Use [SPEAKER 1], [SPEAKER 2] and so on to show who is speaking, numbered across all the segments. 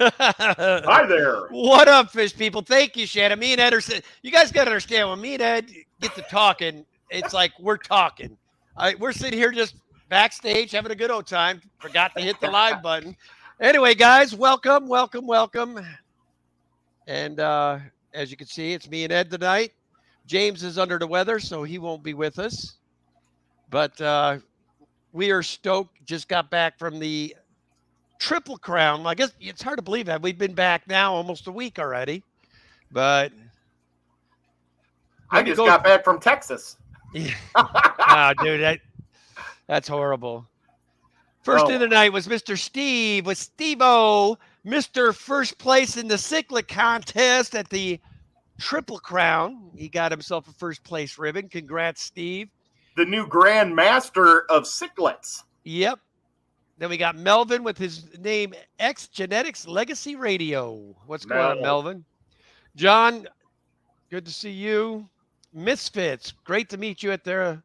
[SPEAKER 1] Hi there.
[SPEAKER 2] What up, fish people? Thank you, Shannon. Me and Ed are. You guys got to understand when me and Ed get to talking, it's like we're talking. We're sitting here just backstage having a good old time. Forgot to hit the live button. Anyway, guys, welcome, welcome, welcome. And as you can see, it's me and Ed tonight. James is under the weather, so he won't be with us. But we are stoked. Just got back from the Triple Crown. I guess it's hard to believe that we've been back now almost a week already. But
[SPEAKER 1] I just got back from Texas.
[SPEAKER 2] Dude, that's horrible. First in the night was Mr. Steve with Steve-O, Mr. First Place in the Cichlid contest at the Triple Crown. He got himself a first place ribbon. Congrats, Steve.
[SPEAKER 1] The new Grand Master of Cichlids.
[SPEAKER 2] Yep. Then we got Melvin with his name X Genetics Legacy Radio. What's going on, Melvin? John, good to see you. Misfits, great to meet you at their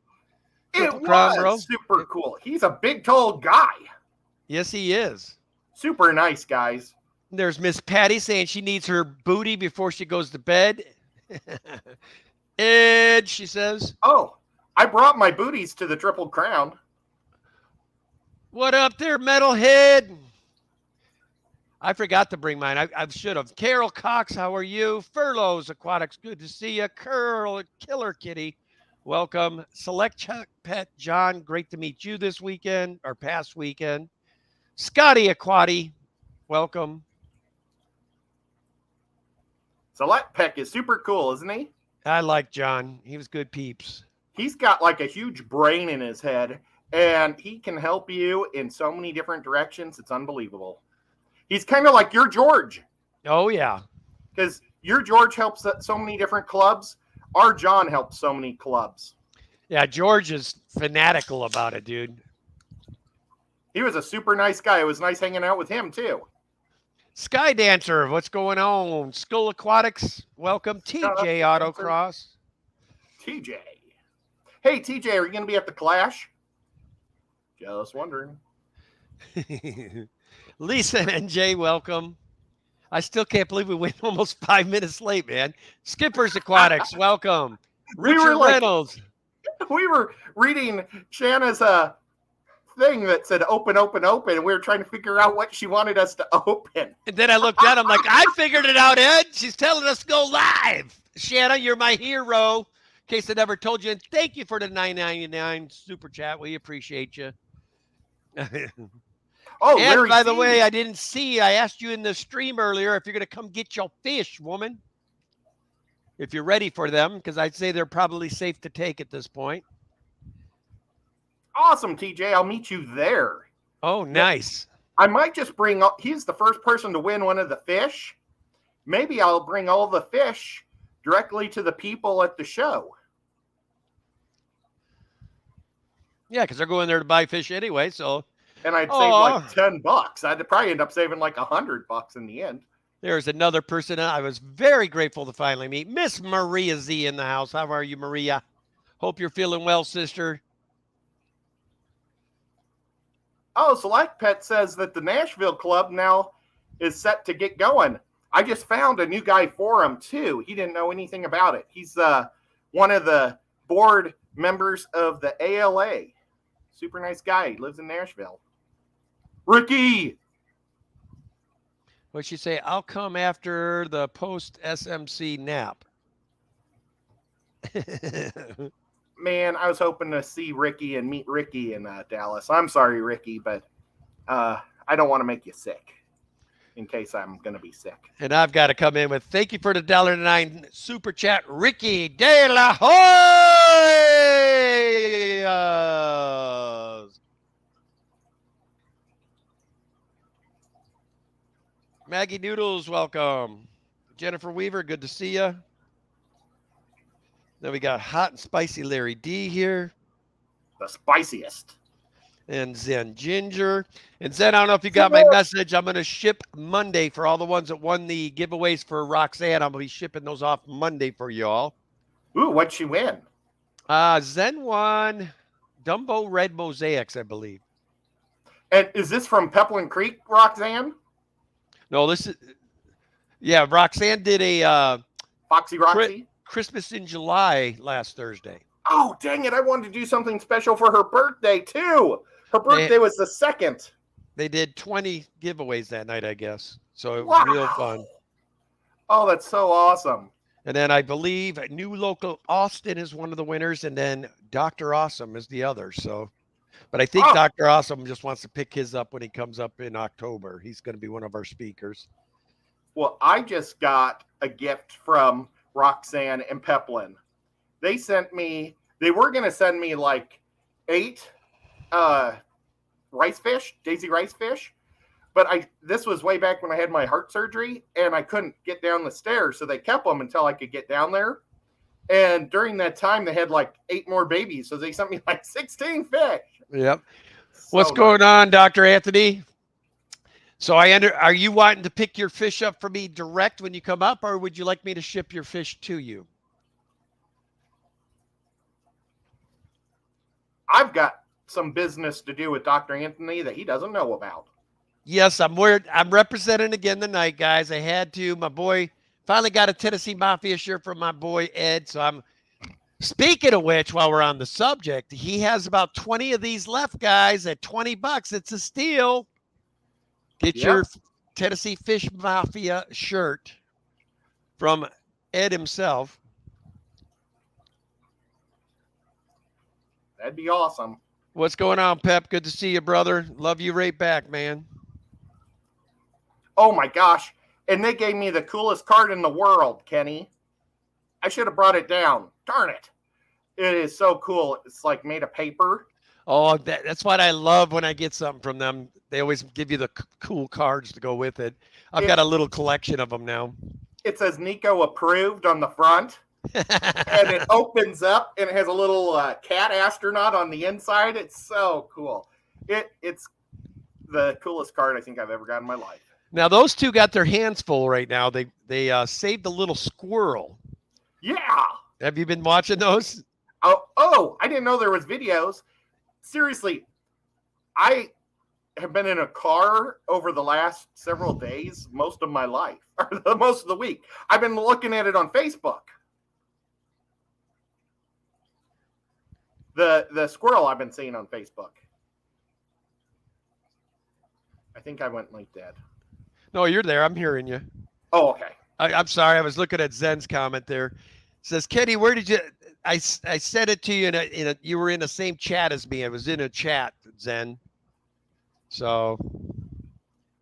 [SPEAKER 1] Triple Crown, bro. Super cool. He's a big, tall guy.
[SPEAKER 2] Yes, he is.
[SPEAKER 1] Super nice, guys.
[SPEAKER 2] There's Miss Patty saying she needs her booty before she goes to bed. Ed, she says.
[SPEAKER 1] Oh, I brought my booties to the Triple Crown.
[SPEAKER 2] What up there, metalhead? I forgot to bring mine. I should have. Carol Cox, how are you? Furloughs Aquatics, good to see you. Curl, Killer Kitty, welcome. Select Chuck Pet John, great to meet you this weekend or past weekend. Scotty Aquati, welcome.
[SPEAKER 1] Select Peck is super cool, isn't he?
[SPEAKER 2] I like John. He was good peeps.
[SPEAKER 1] He's got like a huge brain in his head, and he can help you in so many different directions. It's unbelievable. He's kind of like your George.
[SPEAKER 2] Oh, yeah.
[SPEAKER 1] Because your George helps so many different clubs. Our John helps so many clubs.
[SPEAKER 2] Yeah, George is fanatical about it, dude.
[SPEAKER 1] He was a super nice guy. It was nice hanging out with him, too.
[SPEAKER 2] Sky Dancer, what's going on? Skull Aquatics, welcome. TJ Autocross.
[SPEAKER 1] TJ. Hey, TJ, are you going to be at the Clash? Just wondering.
[SPEAKER 2] Lisa and NJ, welcome. I still can't believe we went almost 5 minutes late, man. Skippers Aquatics, welcome. Richard Reynolds.
[SPEAKER 1] We were reading Shanna's thing that said open, open, open, and we were trying to figure out what she wanted us to open.
[SPEAKER 2] And then I looked down, I'm like, I figured it out, Ed. She's telling us to go live. Shanna, you're my hero. In case I never told you, and thank you for the $9.99 super chat. We appreciate you.
[SPEAKER 1] Oh,
[SPEAKER 2] and by the way, I didn't see. I asked you in the stream earlier if you're going to come get your fish, woman. If you're ready for them, because I'd say they're probably safe to take at this point.
[SPEAKER 1] Awesome, TJ. I'll meet you there.
[SPEAKER 2] Oh, nice.
[SPEAKER 1] I might just bring up. He's the first person to win one of the fish. Maybe I'll bring all the fish directly to the people at the show.
[SPEAKER 2] Yeah, because they're going there to buy fish anyway, so.
[SPEAKER 1] And I'd save like $10. I'd probably end up saving like $100 in the end.
[SPEAKER 2] There's another person I was very grateful to finally meet. Miss Maria Z in the house. How are you, Maria? Hope you're feeling well, sister.
[SPEAKER 1] Oh, Select Pet says that the Nashville Club now is set to get going. I just found a new guy for him, too. He didn't know anything about it. He's one of the board members of the ALA. Super nice guy. He lives in Nashville. Ricky!
[SPEAKER 2] What'd she say? I'll come after the post-SMC nap.
[SPEAKER 1] Man, I was hoping to see Ricky and meet Ricky in Dallas. I'm sorry, Ricky, but I don't want to make you sick in case I'm going to be sick.
[SPEAKER 2] And I've got to come in with thank you for the $1.09 super chat, Ricky De La Hoya. Maggie Noodles, welcome. Jennifer Weaver, good to see you. Then we got Hot and Spicy Larry D here.
[SPEAKER 1] The spiciest.
[SPEAKER 2] And Zen Ginger. And Zen, I don't know if you got my message. I'm going to ship Monday for all the ones that won the giveaways for Roxanne. I'm going to be shipping those off Monday for y'all.
[SPEAKER 1] Ooh, what'd she win?
[SPEAKER 2] Zen won Dumbo Red Mosaics, I believe.
[SPEAKER 1] And is this from Peplin Creek, Roxanne?
[SPEAKER 2] No, this is yeah. Roxanne did a
[SPEAKER 1] Foxy Roxy.
[SPEAKER 2] Christmas in July last Thursday.
[SPEAKER 1] Oh, dang it. I wanted to do something special for her birthday, too. Her
[SPEAKER 2] They-
[SPEAKER 1] birthday was the 2nd.
[SPEAKER 2] They did 20 giveaways that night, I guess. So it was
[SPEAKER 1] Wow.
[SPEAKER 2] real fun.
[SPEAKER 1] Oh, that's so awesome.
[SPEAKER 2] And then I believe a new local Austin is one of the winners, and then Dr. Awesome is the other. So, but I think
[SPEAKER 1] Oh.
[SPEAKER 2] Dr. Awesome just wants to pick his up when he comes up in October. He's going to be one of our speakers.
[SPEAKER 1] Well, I just got a gift from Roxanne and Peplin. They were going to send me like 8 rice fish, Daisy rice fish. But this was way back when I had my heart surgery and I couldn't get down the stairs. So they kept them until I could get down there. And during that time, they had like 8 more babies. So they sent me like 16 fish.
[SPEAKER 2] Yep.
[SPEAKER 1] So
[SPEAKER 2] What's going on, Dr. Anthony? So are you wanting to pick your fish up for me direct when you come up, or would you like me to ship your fish to you?
[SPEAKER 1] I've got some business to do with Dr. Anthony that he doesn't know about.
[SPEAKER 2] Yes, I'm representing again tonight, guys. I had to. My boy finally got a Tennessee Mafia shirt from my boy Ed. So I'm speaking of which, while we're on the subject, he has about 20 of these left, guys, at $20. It's a steal. Get your Tennessee Fish Mafia shirt from Ed himself.
[SPEAKER 1] That'd be awesome.
[SPEAKER 2] What's going on, Pep? Good to see you, brother. Love you right back, man.
[SPEAKER 1] Oh my gosh. And they gave me the coolest card in the world, Kenny. I should have brought it down. Darn it. It is so cool. It's like made of paper.
[SPEAKER 2] Oh, that's what I love when I get something from them. They always give you the cool cards to go with it. I've got a little collection of them now.
[SPEAKER 1] It says Nico approved on the front. And it opens up and it has a little cat astronaut on the inside. It's so cool. It's the coolest card I think I've ever got in my life.
[SPEAKER 2] Now those two got their hands full right now. They saved a little squirrel.
[SPEAKER 1] Yeah.
[SPEAKER 2] Have you been watching those?
[SPEAKER 1] Oh, I didn't know there was videos. Seriously, I have been in a car over the last several days, most of my life, or most of the week. I've been looking at it on Facebook. The squirrel I've been seeing on Facebook. I think I went like dead.
[SPEAKER 2] No, you're there. I'm hearing you.
[SPEAKER 1] Oh, okay.
[SPEAKER 2] I'm sorry. I was looking at Zen's comment there. It says, Kenny, where did you? I said it to you you were in the same chat as me. I was in a chat, Zen. So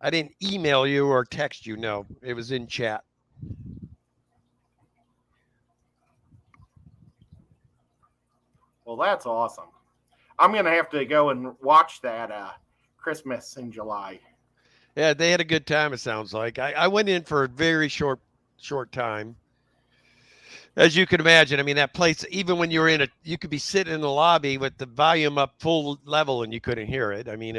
[SPEAKER 2] I didn't email you or text you. No, it was in chat.
[SPEAKER 1] Well, that's awesome. I'm going to have to go and watch that Christmas in July.
[SPEAKER 2] Yeah, they had a good time, it sounds like. I went in for a very short time. As you can imagine, I mean, that place, even when you were you could be sitting in the lobby with the volume up full level and you couldn't hear it. I mean,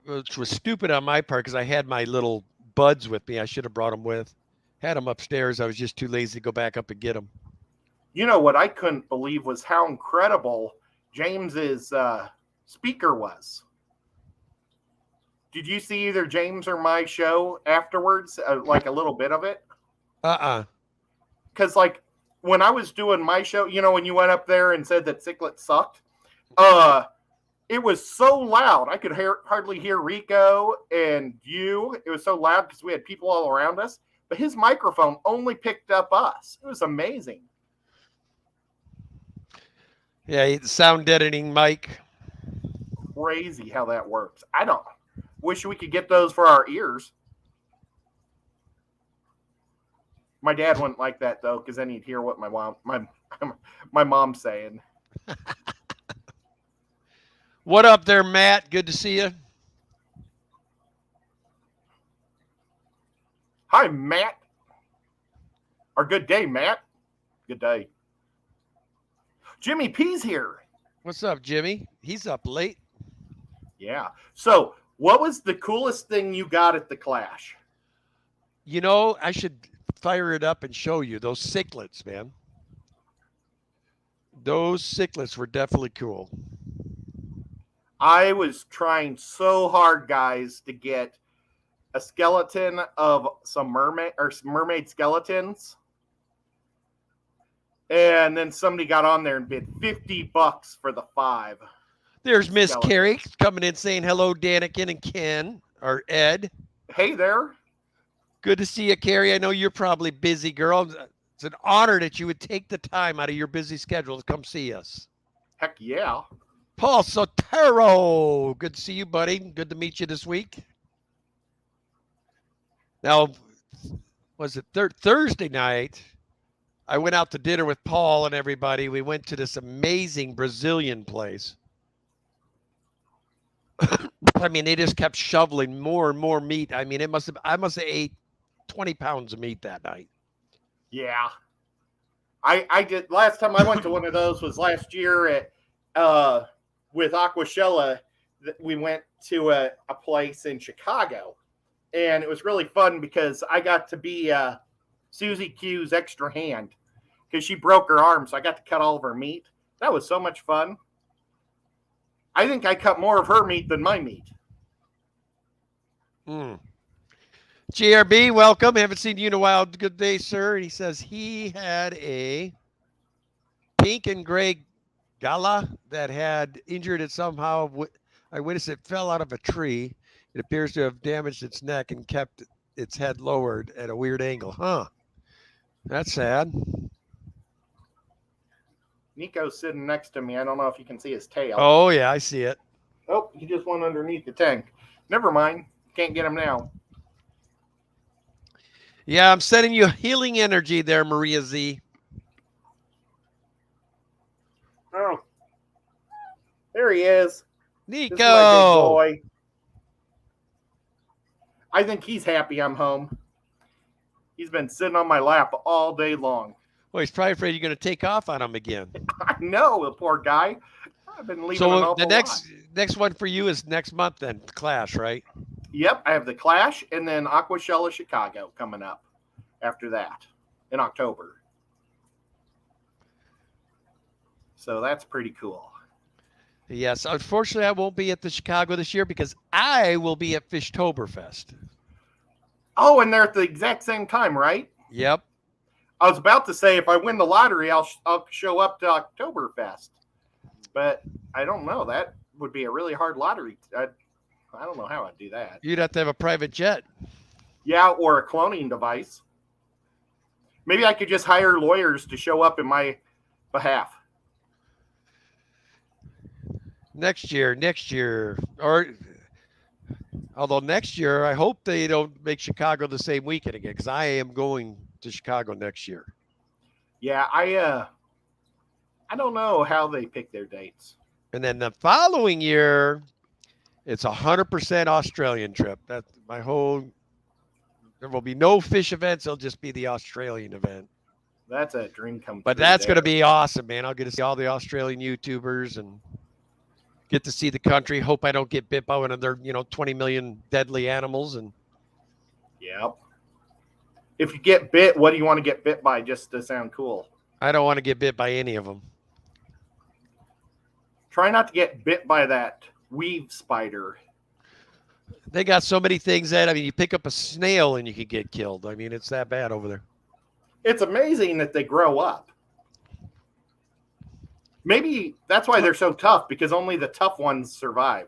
[SPEAKER 2] which was stupid on my part because I had my little buds with me. I should have brought them with. Had them upstairs. I was just too lazy to go back up and get them.
[SPEAKER 1] You know what I couldn't believe was how incredible James's speaker was. Did you see either James or my show afterwards, like a little bit of it? Because like when I was doing my show, you know, when you went up there and said that Ciclet sucked, it was so loud. I could hardly hear Rico and you. It was so loud because we had people all around us. But his microphone only picked up us. It was amazing.
[SPEAKER 2] Yeah, the sound deadening mic.
[SPEAKER 1] Crazy how that works. I don't wish we could get those for our ears. My dad wouldn't like that though, because then he'd hear what my mom's saying.
[SPEAKER 2] What up there, Matt? Good to see you.
[SPEAKER 1] Hi, Matt. Or good day, Matt. Good day. Jimmy P's here.
[SPEAKER 2] What's up, Jimmy? He's up late.
[SPEAKER 1] Yeah. So, what was the coolest thing you got at the Clash?
[SPEAKER 2] You know, I should fire it up and show you those cichlids, man. Those cichlids were definitely cool.
[SPEAKER 1] I was trying so hard, guys, to get a skeleton of some mermaid skeletons. And then somebody got on there and bid $50 for the 5.
[SPEAKER 2] There's Miss
[SPEAKER 1] Skeleton.
[SPEAKER 2] Carrie coming in saying hello, Daniken and Ken, or Ed.
[SPEAKER 1] Hey there.
[SPEAKER 2] Good to see you, Carrie. I know you're probably busy, girl. It's an honor that you would take the time out of your busy schedule to come see us.
[SPEAKER 1] Heck yeah.
[SPEAKER 2] Paul Sotero. Good to see you, buddy. Good to meet you this week. Now, was it Thursday night? I went out to dinner with Paul and everybody. We went to this amazing Brazilian place. I mean, they just kept shoveling more and more meat. I mean, I must have ate 20 pounds of meat that night.
[SPEAKER 1] Yeah. I did. Last time I went to one of those was last year at with Aquashella. We went to a place in Chicago, and it was really fun because I got to be Susie Q's extra hand because she broke her arm, so I got to cut all of her meat. That was so much fun. I think I cut more of her meat than my meat.
[SPEAKER 2] GRB, welcome. Haven't seen you in a while. Good day, sir. And he says he had a pink and gray gala that had injured it somehow. I witnessed it fell out of a tree. It appears to have damaged its neck and kept its head lowered at a weird angle. Huh. That's sad.
[SPEAKER 1] Nico's sitting next to me. I don't know if you can see his tail.
[SPEAKER 2] Oh, yeah, I see it.
[SPEAKER 1] Oh, he just went underneath the tank. Never mind. Can't get him now.
[SPEAKER 2] Yeah, I'm sending you healing energy there, Maria Z.
[SPEAKER 1] Oh. There he is.
[SPEAKER 2] Nico.
[SPEAKER 1] This is my big boy. I think he's happy I'm home. He's been sitting on my lap all day long.
[SPEAKER 2] Well, he's probably afraid you're going to take off on him again.
[SPEAKER 1] I know, the poor guy. I've been leaving an
[SPEAKER 2] So
[SPEAKER 1] awful
[SPEAKER 2] the
[SPEAKER 1] lot.
[SPEAKER 2] next one for you is next month then, Clash, right?
[SPEAKER 1] Yep, I have the Clash and then Aquashella Chicago coming up after that in October. So that's pretty cool.
[SPEAKER 2] Yes, unfortunately, I won't be at the Chicago this year because I will be at Fishtoberfest.
[SPEAKER 1] Oh, and they're at the exact same time, right?
[SPEAKER 2] Yep.
[SPEAKER 1] I was about to say if I win the lottery, I'll show up to Oktoberfest, but I don't know. That would be a really hard lottery. I don't know how I'd do that.
[SPEAKER 2] You'd have to have a private jet.
[SPEAKER 1] Yeah, or a cloning device. Maybe I could just hire lawyers to show up in my behalf.
[SPEAKER 2] Next year, or although next year, I hope they don't make Chicago the same weekend again because I am going to Chicago next year.
[SPEAKER 1] Yeah, I don't know how they pick their dates.
[SPEAKER 2] And then the following year, it's 100% Australian trip. That's my whole. There will be no fish events. It'll just be the Australian event.
[SPEAKER 1] That's a dream come true.
[SPEAKER 2] But that's going to be awesome, man. I'll get to see all the Australian YouTubers and get to see the country. Hope I don't get bit by one of their, 20 million deadly animals. And
[SPEAKER 1] Yep. If you get bit, what do you want to get bit by just to sound cool?
[SPEAKER 2] I don't want to get bit by any of them.
[SPEAKER 1] Try not to get bit by that weave spider.
[SPEAKER 2] They got so many things that, you pick up a snail and you could get killed. I mean, it's that bad over there.
[SPEAKER 1] It's amazing that they grow up. Maybe that's why they're so tough, because only the tough ones survive.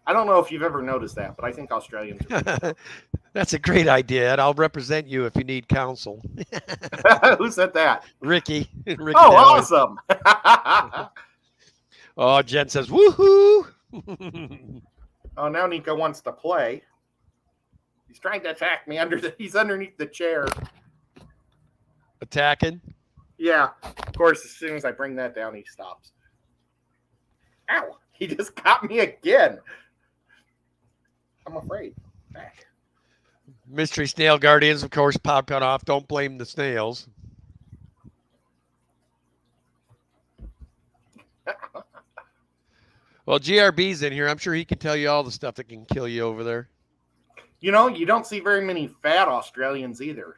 [SPEAKER 1] I don't know if you've ever noticed that, but I think Australians are
[SPEAKER 2] That's a great idea, and I'll represent you if you need counsel.
[SPEAKER 1] Who said that?
[SPEAKER 2] Ricky. Ricky
[SPEAKER 1] Oh,
[SPEAKER 2] Dallin.
[SPEAKER 1] awesome.
[SPEAKER 2] Oh, Jen says, woohoo.
[SPEAKER 1] Oh, now Nico wants to play. He's trying to attack me. He's underneath the chair.
[SPEAKER 2] Attacking.
[SPEAKER 1] Yeah. Of course, as soon as I bring that down, he stops. Ow. He just got me again. I'm afraid. Back.
[SPEAKER 2] Mystery Snail Guardians, of course, popped off. Don't blame the snails. Well, GRB's in here. I'm sure he can tell you all the stuff that can kill you over there.
[SPEAKER 1] You don't see very many fat Australians either.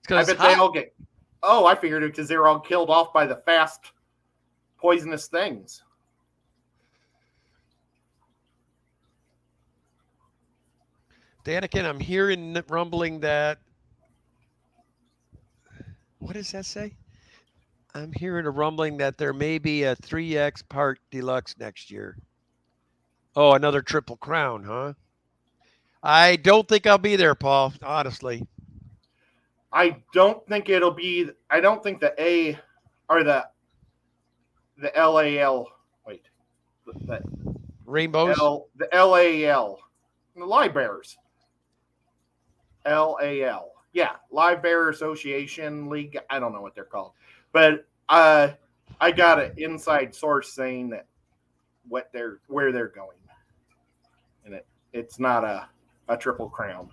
[SPEAKER 2] It's
[SPEAKER 1] I bet they all get. Oh, I figured it because they were all killed off by the fast poisonous things.
[SPEAKER 2] Daniken, I'm hearing rumbling that. What does that say? I'm hearing a rumbling that there may be a 3X Park Deluxe next year. Oh, another Triple Crown, huh? I don't think I'll be there, Paul, honestly.
[SPEAKER 1] I don't think it'll be. I don't think the A or the LAL. Wait, the
[SPEAKER 2] Rainbows?
[SPEAKER 1] the LAL, the Live Bearers. LAL. Yeah, Live Bearer Association League. I don't know what they're called, but I got an inside source saying that where they're going, and it's not a Triple Crown.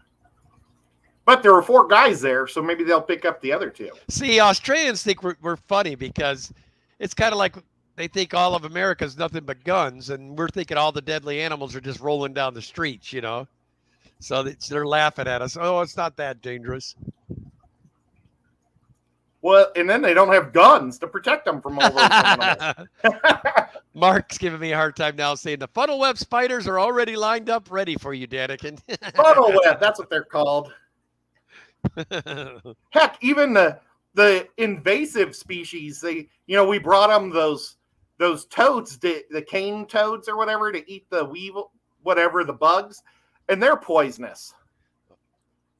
[SPEAKER 1] But there were 4 guys there, so maybe they'll pick up the other 2.
[SPEAKER 2] See, Australians think we're funny because it's kind of like they think all of America's nothing but guns, and we're thinking all the deadly animals are just rolling down the streets, you know? So they're laughing at us. Oh, it's not that dangerous.
[SPEAKER 1] Well, and then they don't have guns to protect them from all those animals.
[SPEAKER 2] Mark's giving me a hard time now saying the funnel web spiders are already lined up ready for you, Daniken.
[SPEAKER 1] Funnel web, that's what they're called. Heck, even the invasive species, we brought them those toads, the cane toads or whatever, to eat the weevil, whatever, the bugs, and they're poisonous.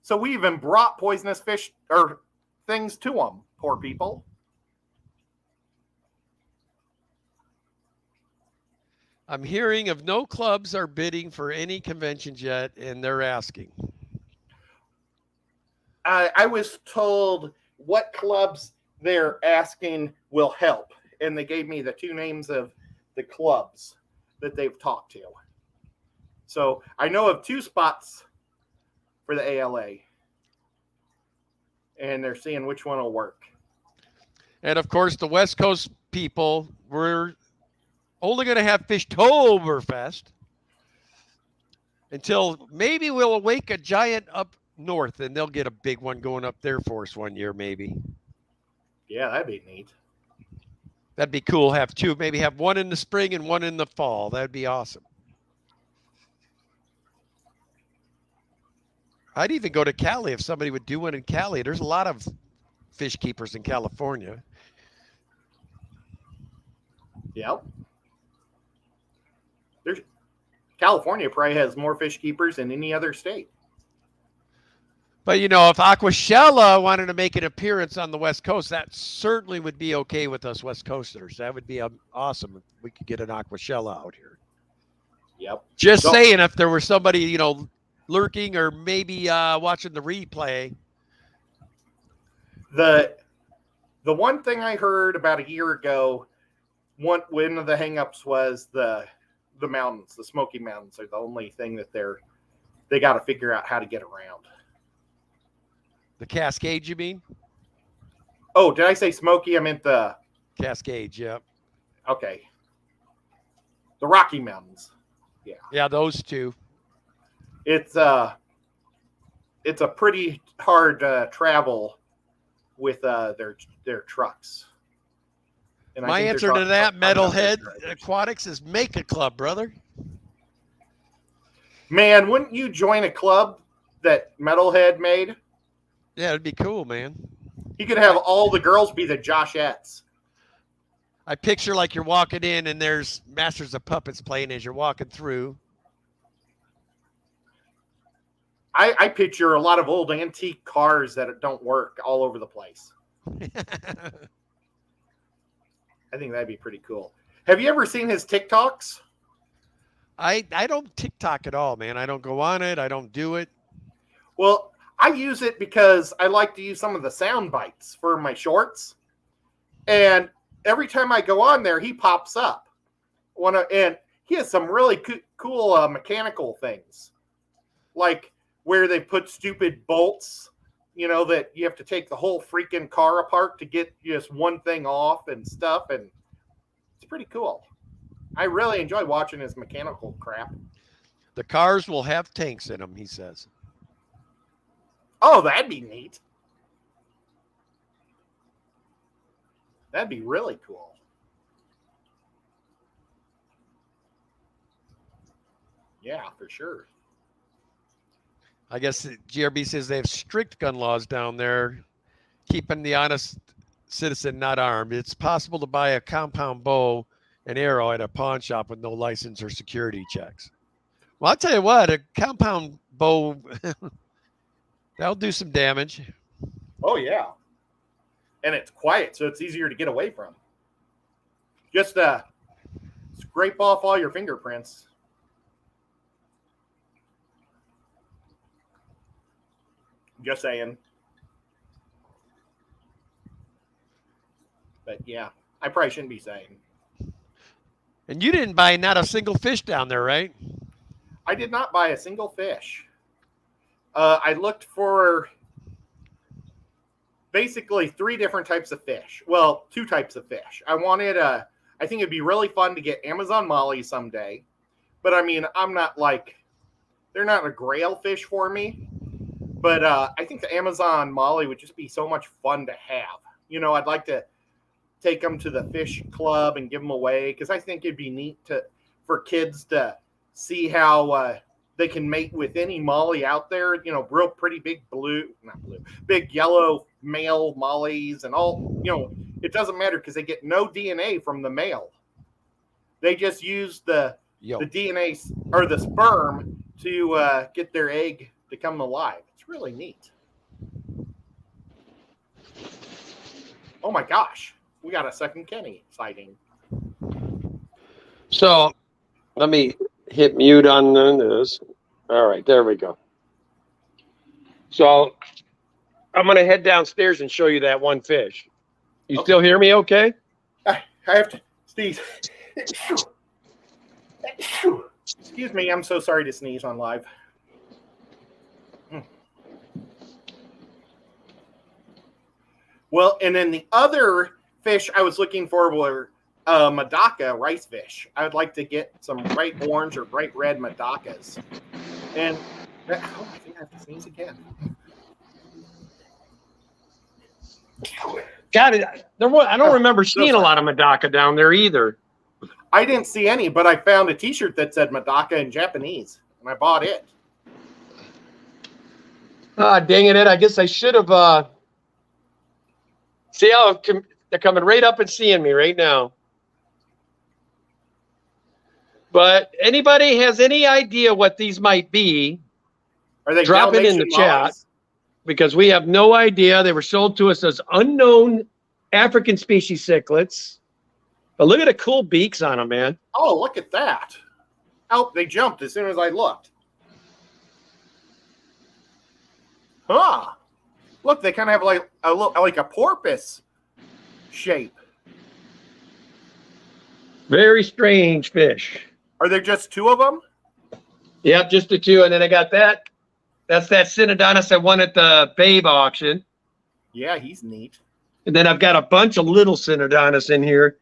[SPEAKER 1] So we even brought poisonous fish or things to them, poor people.
[SPEAKER 2] I'm hearing of no clubs are bidding for any conventions yet, and they're asking.
[SPEAKER 1] I was told what clubs they're asking will help, and they gave me the 2 names of the clubs that they've talked to. So I know of 2 spots for the ALA, and they're seeing which one will work.
[SPEAKER 2] And of course, the West Coast people, we're only going to have Fishtoberfest until maybe we'll awake a giant up north, and they'll get a big one going up there for us one year, maybe.
[SPEAKER 1] Yeah, that'd be neat.
[SPEAKER 2] That'd be cool. Have 2, maybe have one in the spring and one in the fall. That'd be awesome. I'd even go to Cali if somebody would do one in Cali. There's a lot of fish keepers in California.
[SPEAKER 1] Yep. California probably has more fish keepers than any other state.
[SPEAKER 2] But, if Aquashella wanted to make an appearance on the West Coast, that certainly would be okay with us West Coasters. That would be awesome if we could get an Aquashella out here.
[SPEAKER 1] Yep.
[SPEAKER 2] Just saying, if there was somebody, lurking or maybe watching the replay.
[SPEAKER 1] The one thing I heard about a year ago, one of the hangups was the mountains, the Smoky Mountains are the only thing that they got to figure out how to get around.
[SPEAKER 2] The Cascades, you mean?
[SPEAKER 1] Oh, did I say Smoky? I meant the
[SPEAKER 2] Cascades. Yep.
[SPEAKER 1] Okay. The Rocky Mountains. Yeah.
[SPEAKER 2] Yeah, those 2.
[SPEAKER 1] It's a pretty hard travel with their trucks. And
[SPEAKER 2] my answer to that, Metalhead Aquatics, is make a club, brother.
[SPEAKER 1] Man, wouldn't you join a club that Metalhead made?
[SPEAKER 2] Yeah, it'd be cool, man.
[SPEAKER 1] He could have all the girls be the Joshettes.
[SPEAKER 2] I picture like you're walking in and there's Masters of Puppets playing as you're walking through.
[SPEAKER 1] I picture a lot of old antique cars that don't work all over the place. I think that'd be pretty cool. Have you ever seen his TikToks?
[SPEAKER 2] I don't TikTok at all, man. I don't go on it. I don't do it.
[SPEAKER 1] Well, I use it because I like to use some of the sound bites for my shorts. And every time I go on there, he pops up. And he has some really cool mechanical things. Like where they put stupid bolts, that you have to take the whole freaking car apart to get just one thing off and stuff. And it's pretty cool. I really enjoy watching his mechanical crap.
[SPEAKER 2] The cars will have tanks in them, he says.
[SPEAKER 1] Oh, that'd be neat. That'd be really cool. Yeah, for sure.
[SPEAKER 2] I guess the GRB says they have strict gun laws down there, keeping the honest citizen not armed. It's possible to buy a compound bow and arrow at a pawn shop with no license or security checks. Well, I'll tell you what, a compound bow, that'll do some damage.
[SPEAKER 1] Oh, yeah. And it's quiet, so it's easier to get away from. Just scrape off all your fingerprints. Just saying. But yeah, I probably shouldn't be saying.
[SPEAKER 2] And you didn't buy not a single fish down there, right?
[SPEAKER 1] I did not buy a single fish. I looked for basically 3 different types of fish. Well, 2 types of fish. I think it'd be really fun to get Amazon Molly someday. But I mean, they're not a grail fish for me. But I think the Amazon Molly would just be so much fun to have. You know, I'd like to take them to the fish club and give them away, because I think it'd be neat for kids to see how they can mate with any molly out there. You know, real pretty big big yellow male mollies and all. You know, it doesn't matter because they get no DNA from the male. They just use the DNA or the sperm to get their egg to come alive. It's really neat. Oh my gosh. We got a second Kenny sighting.
[SPEAKER 3] So let me hit mute on this. All right, there we go. So I'm going to head downstairs and show you that one fish. You still hear me okay?
[SPEAKER 1] I have to sneeze. Excuse me, I'm so sorry to sneeze on live. Well, and then the other fish I was looking for were Medaka rice fish. I would like to get some bright orange or bright red Medakas. And I think I have to sneeze again.
[SPEAKER 3] God, I don't remember seeing a lot of Medaka down there either.
[SPEAKER 1] I didn't see any, but I found a T-shirt that said Medaka in Japanese, and I bought it.
[SPEAKER 3] Ah, dang it, Ed. I guess I should have... See how they're coming right up and seeing me right now. But anybody has any idea what these might be,
[SPEAKER 1] Are they
[SPEAKER 3] drop it in the chat, because we have no idea. They were sold to us as unknown African species cichlids. But look at the cool beaks on them, man.
[SPEAKER 1] Oh, look at that. Oh, they jumped as soon as I looked. Huh. Look, they kind of have like a porpoise shape.
[SPEAKER 3] Very strange fish.
[SPEAKER 1] Are there just 2 of them?
[SPEAKER 3] Yep, just the 2. And then I got that. That's that Synodontis I won at the Babe auction.
[SPEAKER 1] Yeah, he's neat.
[SPEAKER 3] And then I've got a bunch of little Synodontis in here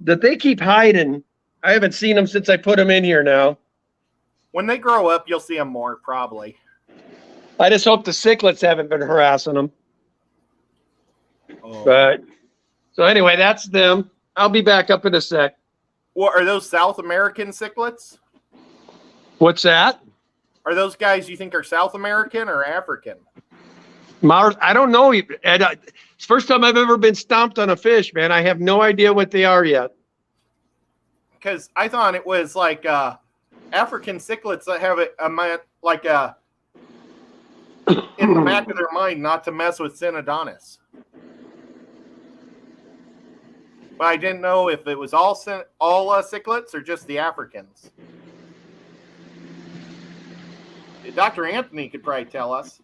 [SPEAKER 3] that they keep hiding. I haven't seen them since I put them in here now.
[SPEAKER 1] When they grow up, you'll see them more, probably.
[SPEAKER 3] I just hope the cichlids haven't been harassing them.
[SPEAKER 1] Oh.
[SPEAKER 3] But so anyway, that's them. I'll be back up in a sec.
[SPEAKER 1] Well, are those South American cichlids?
[SPEAKER 3] What's that?
[SPEAKER 1] Are those guys you think are South American or African?
[SPEAKER 3] Mars, I don't know. Ed, it's the first time I've ever been stomped on a fish, man. I have no idea what they are yet.
[SPEAKER 1] Because I thought it was like African cichlids that have in the back of their mind not to mess with Synodontis. But I didn't know if it was all cichlids or just the Africans. Dr. Anthony could probably tell us.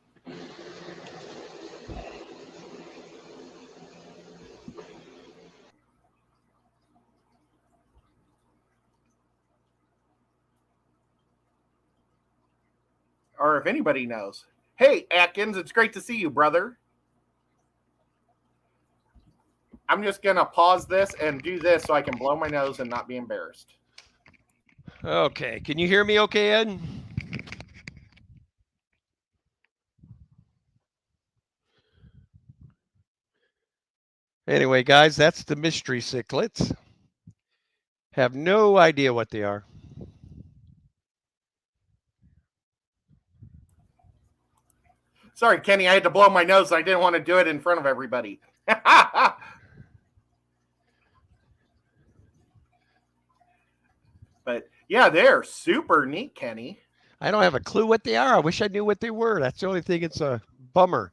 [SPEAKER 1] Or if anybody knows. Hey, Atkins, it's great to see you, brother. I'm just going to pause this and do this so I can blow my nose and not be embarrassed.
[SPEAKER 2] Okay. Can you hear me okay, Ed? Anyway, guys, that's the mystery cichlids. Have no idea what they are.
[SPEAKER 1] Sorry, Kenny, I had to blow my nose. I didn't want to do it in front of everybody. But yeah, they're super neat, Kenny.
[SPEAKER 2] I don't have a clue what they are. I wish I knew what they were. That's the only thing. It's a bummer.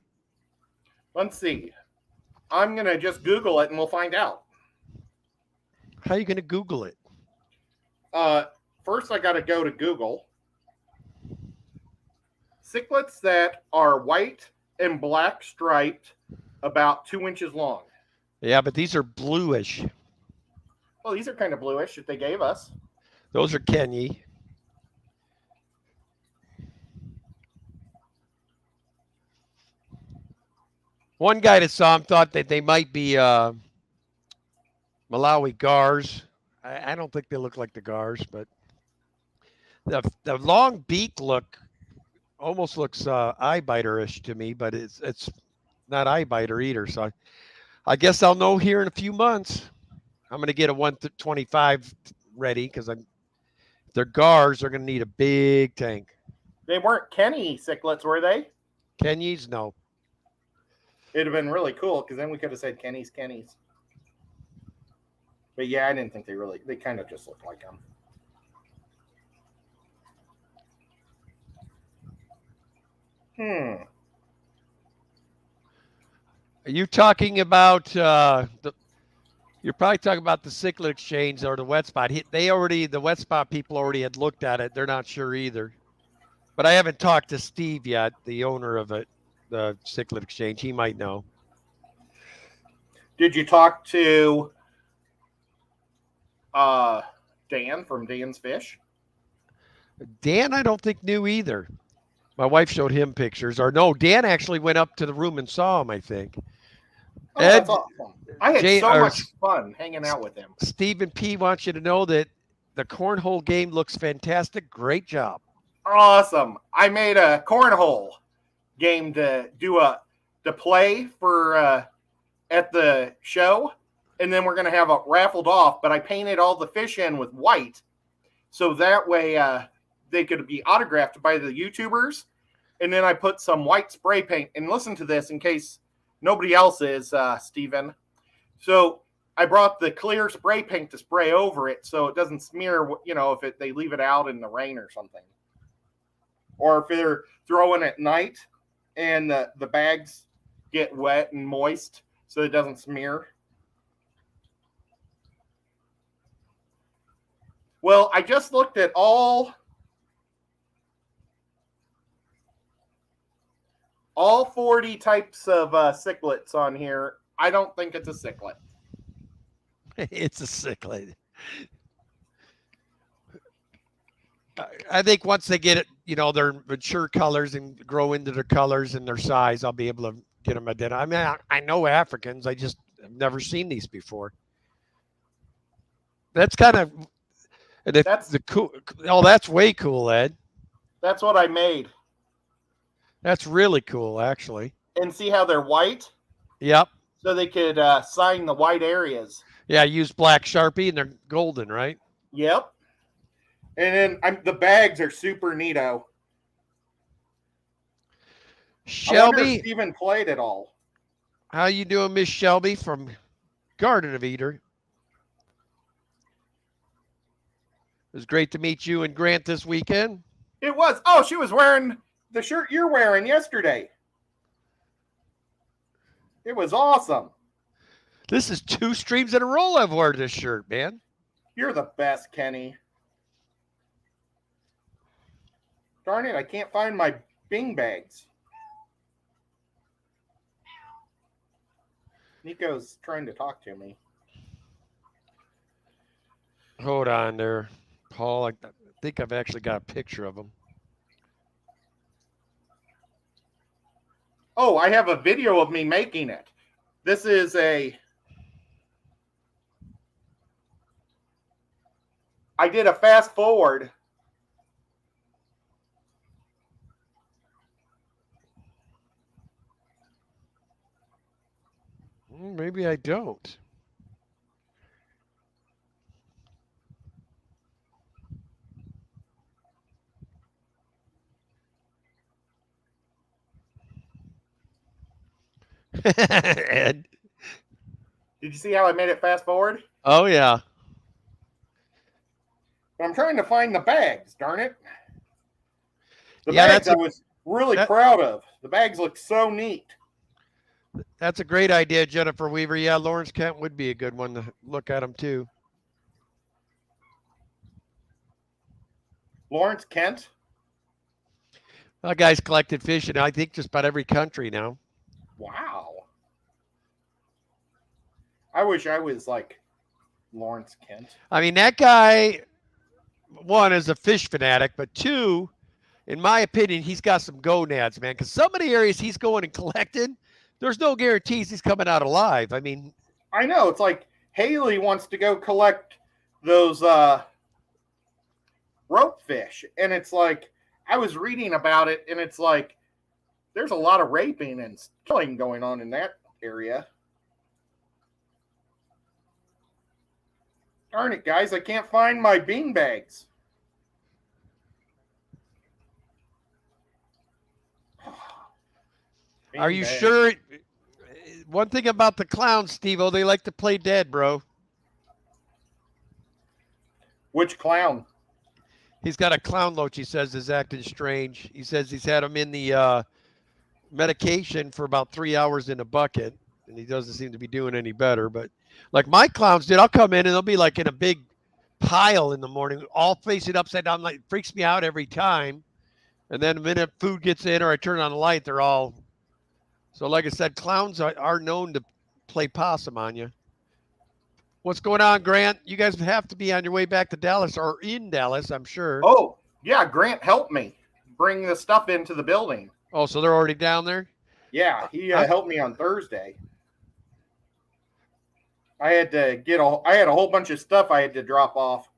[SPEAKER 1] Let's see. I'm going to just Google it and we'll find out.
[SPEAKER 2] How are you going to Google it?
[SPEAKER 1] First, I got to go to Google. Cichlids that are white and black striped, about 2 inches long.
[SPEAKER 2] Yeah, but these are bluish.
[SPEAKER 1] Well, these are kind of bluish that they gave us.
[SPEAKER 2] Those are Kenyi. One guy that saw them thought that they might be Malawi gars. I don't think they look like the gars, but the long beak look almost looks eye biter-ish to me, but it's not eye biter either. So I guess I'll know here in a few months. I'm going to get a 125 ready because their gars are going to need a big tank.
[SPEAKER 1] They weren't Kenny cichlids, were they?
[SPEAKER 2] Kenyis, no.
[SPEAKER 1] It'd have been really cool because then we could have said Kenny's. But yeah, I didn't think they kind of just looked like them.
[SPEAKER 2] Are you talking about you're probably talking about the Cichlid Exchange or the Wet Spot. The Wet Spot people already had looked at it. They're not sure either. But I haven't talked to Steve yet, the owner of it, the Cichlid Exchange. He might know.
[SPEAKER 1] Did you talk to Dan from Dan's Fish?
[SPEAKER 2] Dan, I don't think knew either. My wife showed him pictures. Or no, Dan actually went up to the room and saw him, I think.
[SPEAKER 1] Oh, that's awesome. I had so
[SPEAKER 2] or
[SPEAKER 1] much fun hanging out with him.
[SPEAKER 2] Stephen P. wants you to know that the cornhole game looks fantastic. Great job.
[SPEAKER 1] Awesome. I made a cornhole game to play for at the show, and then we're going to have it raffled off, but I painted all the fish in with white so that way they could be autographed by the YouTubers, and then I put some white spray paint, and listen to this in case nobody else is, Steven. So I brought the clear spray paint to spray over it so it doesn't smear, if they leave it out in the rain or something. Or if they're throwing at night and the bags get wet and moist so it doesn't smear. Well, I just looked at all 40 types of cichlids on here. I don't think it's a cichlid.
[SPEAKER 2] It's a cichlid. I think once they get it, their mature colors and grow into their colors and their size, I'll be able to get them identified. I mean, I know Africans. I just have never seen these before. That's kind of, and that's the cool. Oh, that's way cool, Ed.
[SPEAKER 1] That's what I made.
[SPEAKER 2] That's really cool, actually.
[SPEAKER 1] And see how they're white?
[SPEAKER 2] Yep.
[SPEAKER 1] So they could sign the white areas.
[SPEAKER 2] Yeah, use black Sharpie and they're golden, right?
[SPEAKER 1] Yep. And then the bags are super neato.
[SPEAKER 2] Shelby,
[SPEAKER 1] if Steven played it all.
[SPEAKER 2] How you doing, Miss Shelby from Garden of Eden? It was great to meet you and Grant this weekend.
[SPEAKER 1] It was. Oh, she was wearing the shirt you're wearing yesterday. It was awesome.
[SPEAKER 2] This is 2 streams in a row I've worn this shirt, man.
[SPEAKER 1] You're the best, Kenny. Darn it, I can't find my Bing bags. Nico's trying to talk to me.
[SPEAKER 2] Hold on there, Paul. I think I've actually got a picture of him.
[SPEAKER 1] Oh, I have a video of me making it. This is I did a fast forward.
[SPEAKER 2] Maybe I don't. Ed.
[SPEAKER 1] Did you see how I made it fast forward?
[SPEAKER 2] Oh yeah.
[SPEAKER 1] I'm trying to find the bags, darn it. The
[SPEAKER 2] Yeah,
[SPEAKER 1] bags I was really proud of. The bags look so neat.
[SPEAKER 2] That's a great idea, Jennifer Weaver. Yeah, Lawrence Kent would be a good one to look at him too.
[SPEAKER 1] Lawrence Kent?
[SPEAKER 2] That guy's collected fish in, I think, just about every country now.
[SPEAKER 1] Wow. I wish I was like Lawrence Kent.
[SPEAKER 2] I mean, that guy, one, is a fish fanatic, but two, in my opinion, he's got some gonads, man. Because some of the areas he's going and collecting, there's no guarantees he's coming out alive. I mean,
[SPEAKER 1] I know. It's like Haley wants to go collect those rope fish. And it's like, I was reading about it, and it's like, there's a lot of raping and killing going on in that area. Darn it, guys. I can't find my bean bags.
[SPEAKER 2] are you sure? One thing about the clowns, Steve-O, they like to play dead, bro.
[SPEAKER 1] Which clown?
[SPEAKER 2] He's got a clown loach, he says, is acting strange. He says he's had him in the medication for about 3 hours in a bucket, and he doesn't seem to be doing any better. But like my clowns did, I'll come in and they'll be like in a big pile in the morning, all facing upside down. Like, freaks me out every time. And then the minute food gets in or I turn on the light, they're all. So like I said, clowns are known to play possum on you. What's going on, Grant? You guys have to be on your way back to Dallas or in Dallas, I'm sure.
[SPEAKER 1] Oh, yeah. Grant helped me bring the stuff into the building.
[SPEAKER 2] Oh, so they're already down there?
[SPEAKER 1] Yeah, he helped me on Thursday. I had a whole bunch of stuff I had to drop off.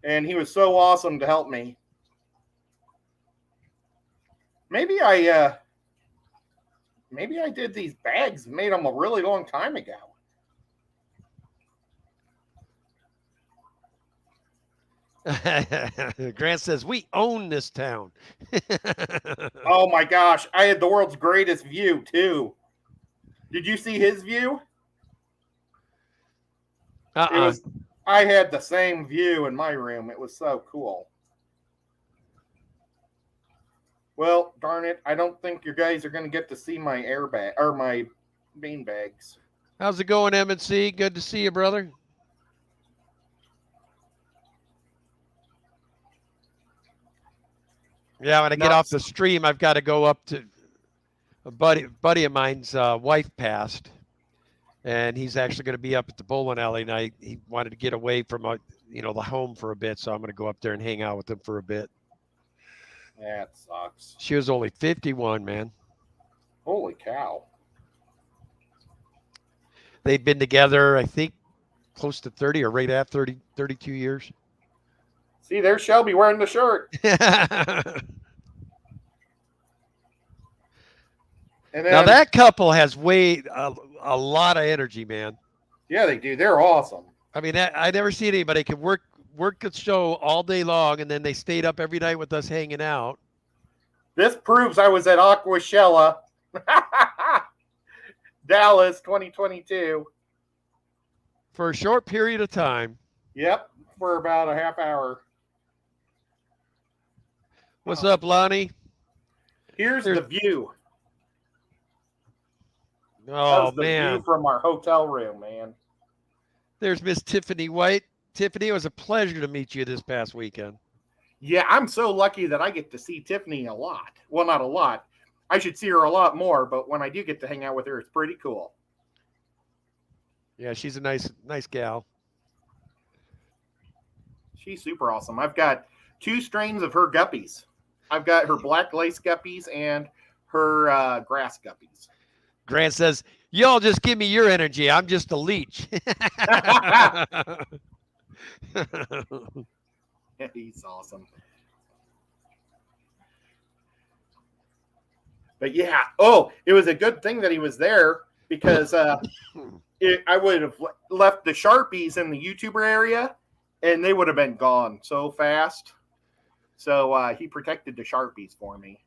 [SPEAKER 1] And he was so awesome to help me. Maybe I did these bags, made them a really long time ago.
[SPEAKER 2] Grant says, we own this town.
[SPEAKER 1] Oh my gosh. I had the world's greatest view too. Did you see his view? I had the same view in my room. It was so cool. Well, darn it. I don't think you guys are going to get to see my airbag or my bean bags.
[SPEAKER 2] How's it going, M&C? Good to see you, brother. Yeah, when I get off the stream, I've got to go up to a buddy of mine's wife passed, and he's actually going to be up at the bowling alley night. He wanted to get away from the home for a bit, so I'm going to go up there and hang out with him for a bit.
[SPEAKER 1] That sucks.
[SPEAKER 2] She was only 51, man.
[SPEAKER 1] Holy cow.
[SPEAKER 2] They'd been together, I think, close to 30 or right at 30, 32 years.
[SPEAKER 1] See, there's Shelby wearing the shirt. And then,
[SPEAKER 2] now that couple has a lot of energy, man.
[SPEAKER 1] Yeah, they do. They're awesome.
[SPEAKER 2] I mean, I never see anybody could work the show all day long, and then they stayed up every night with us hanging out.
[SPEAKER 1] This proves I was at Aquashella, Dallas, 2022.
[SPEAKER 2] For a short period of time.
[SPEAKER 1] Yep, for about a half hour.
[SPEAKER 2] What's up, Lonnie?
[SPEAKER 1] Here's the view.
[SPEAKER 2] Oh,
[SPEAKER 1] the
[SPEAKER 2] man.
[SPEAKER 1] View from our hotel room, man.
[SPEAKER 2] There's Miss Tiffany White. Tiffany, it was a pleasure to meet you this past weekend.
[SPEAKER 1] Yeah, I'm so lucky that I get to see Tiffany a lot. Well, not a lot. I should see her a lot more, but when I do get to hang out with her, it's pretty cool.
[SPEAKER 2] Yeah, she's a nice gal.
[SPEAKER 1] She's super awesome. I've got 2 strains of her guppies. I've got her black lace guppies and her grass guppies.
[SPEAKER 2] Grant says, y'all just give me your energy. I'm just a leech.
[SPEAKER 1] He's awesome. But yeah, it was a good thing that he was there because I would have left the Sharpies in the YouTuber area and they would have been gone so fast. So he protected the Sharpies for me.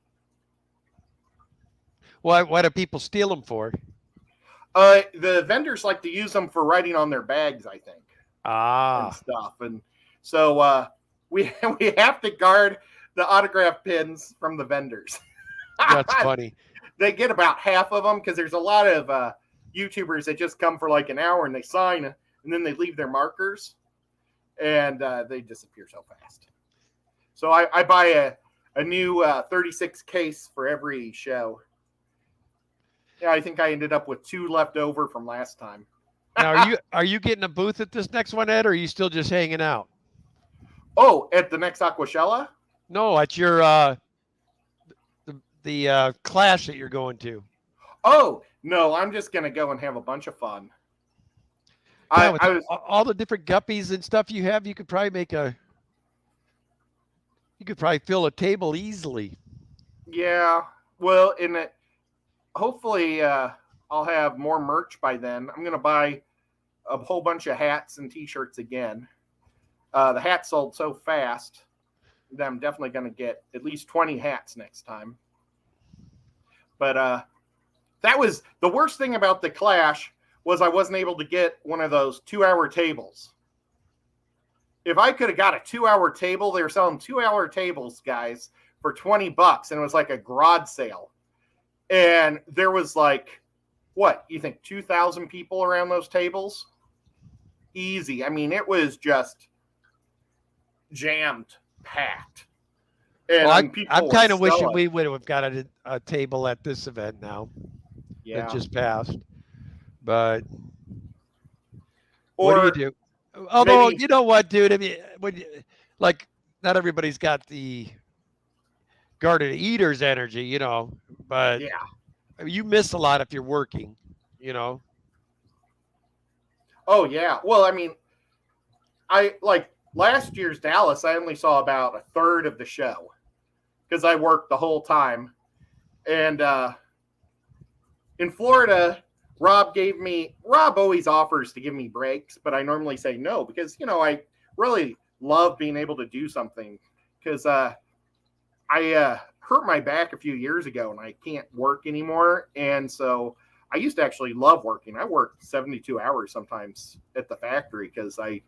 [SPEAKER 2] Why do people steal them for?
[SPEAKER 1] The vendors like to use them for writing on their bags, I think, and stuff. And so we have to guard the autograph pins from the vendors.
[SPEAKER 2] That's funny.
[SPEAKER 1] They get about half of them because there's a lot of YouTubers that just come for like an hour and they sign and then they leave their markers and they disappear so fast. So I buy a new 36 case for every show. Yeah, I think I ended up with 2 left over from last time.
[SPEAKER 2] Now, are you getting a booth at this next one, Ed, or are you still just hanging out?
[SPEAKER 1] Oh, at the next Aquashella?
[SPEAKER 2] No, at your the clash that you're going to.
[SPEAKER 1] Oh, no, I'm just going to go and have a bunch of fun.
[SPEAKER 2] Yeah, with all the different guppies and stuff you have, you could probably fill a table easily.
[SPEAKER 1] Yeah, well, hopefully I'll have more merch by then. I'm going to buy a whole bunch of hats and T-shirts again. The hats sold so fast that I'm definitely going to get at least 20 hats next time. But that was the worst thing about the Clash was I wasn't able to get one of those 2-hour tables. If I could have got a 2-hour table, they were selling 2-hour tables, guys, for $20, and it was like a garage sale. And there was like, what, you think 2,000 people around those tables? Easy. I mean, it was just jammed, packed. And
[SPEAKER 2] well, I'm kind of wishing we would have got a table at this event now.
[SPEAKER 1] Yeah.
[SPEAKER 2] It just passed. But
[SPEAKER 1] or
[SPEAKER 2] what do you do? Although, you know what, dude? I mean, like, not everybody's got the Garden Eaters energy, you know, but
[SPEAKER 1] yeah,
[SPEAKER 2] you miss a lot if you're working, you know.
[SPEAKER 1] Oh, yeah. Well, I mean, I like last year's Dallas, I only saw about a third of the show because I worked the whole time. And in Florida, Rob always offers to give me breaks, but I normally say no because, you know, I really love being able to do something because I hurt my back a few years ago and I can't work anymore. And so I used to actually love working. I worked 72 hours sometimes at the factory because I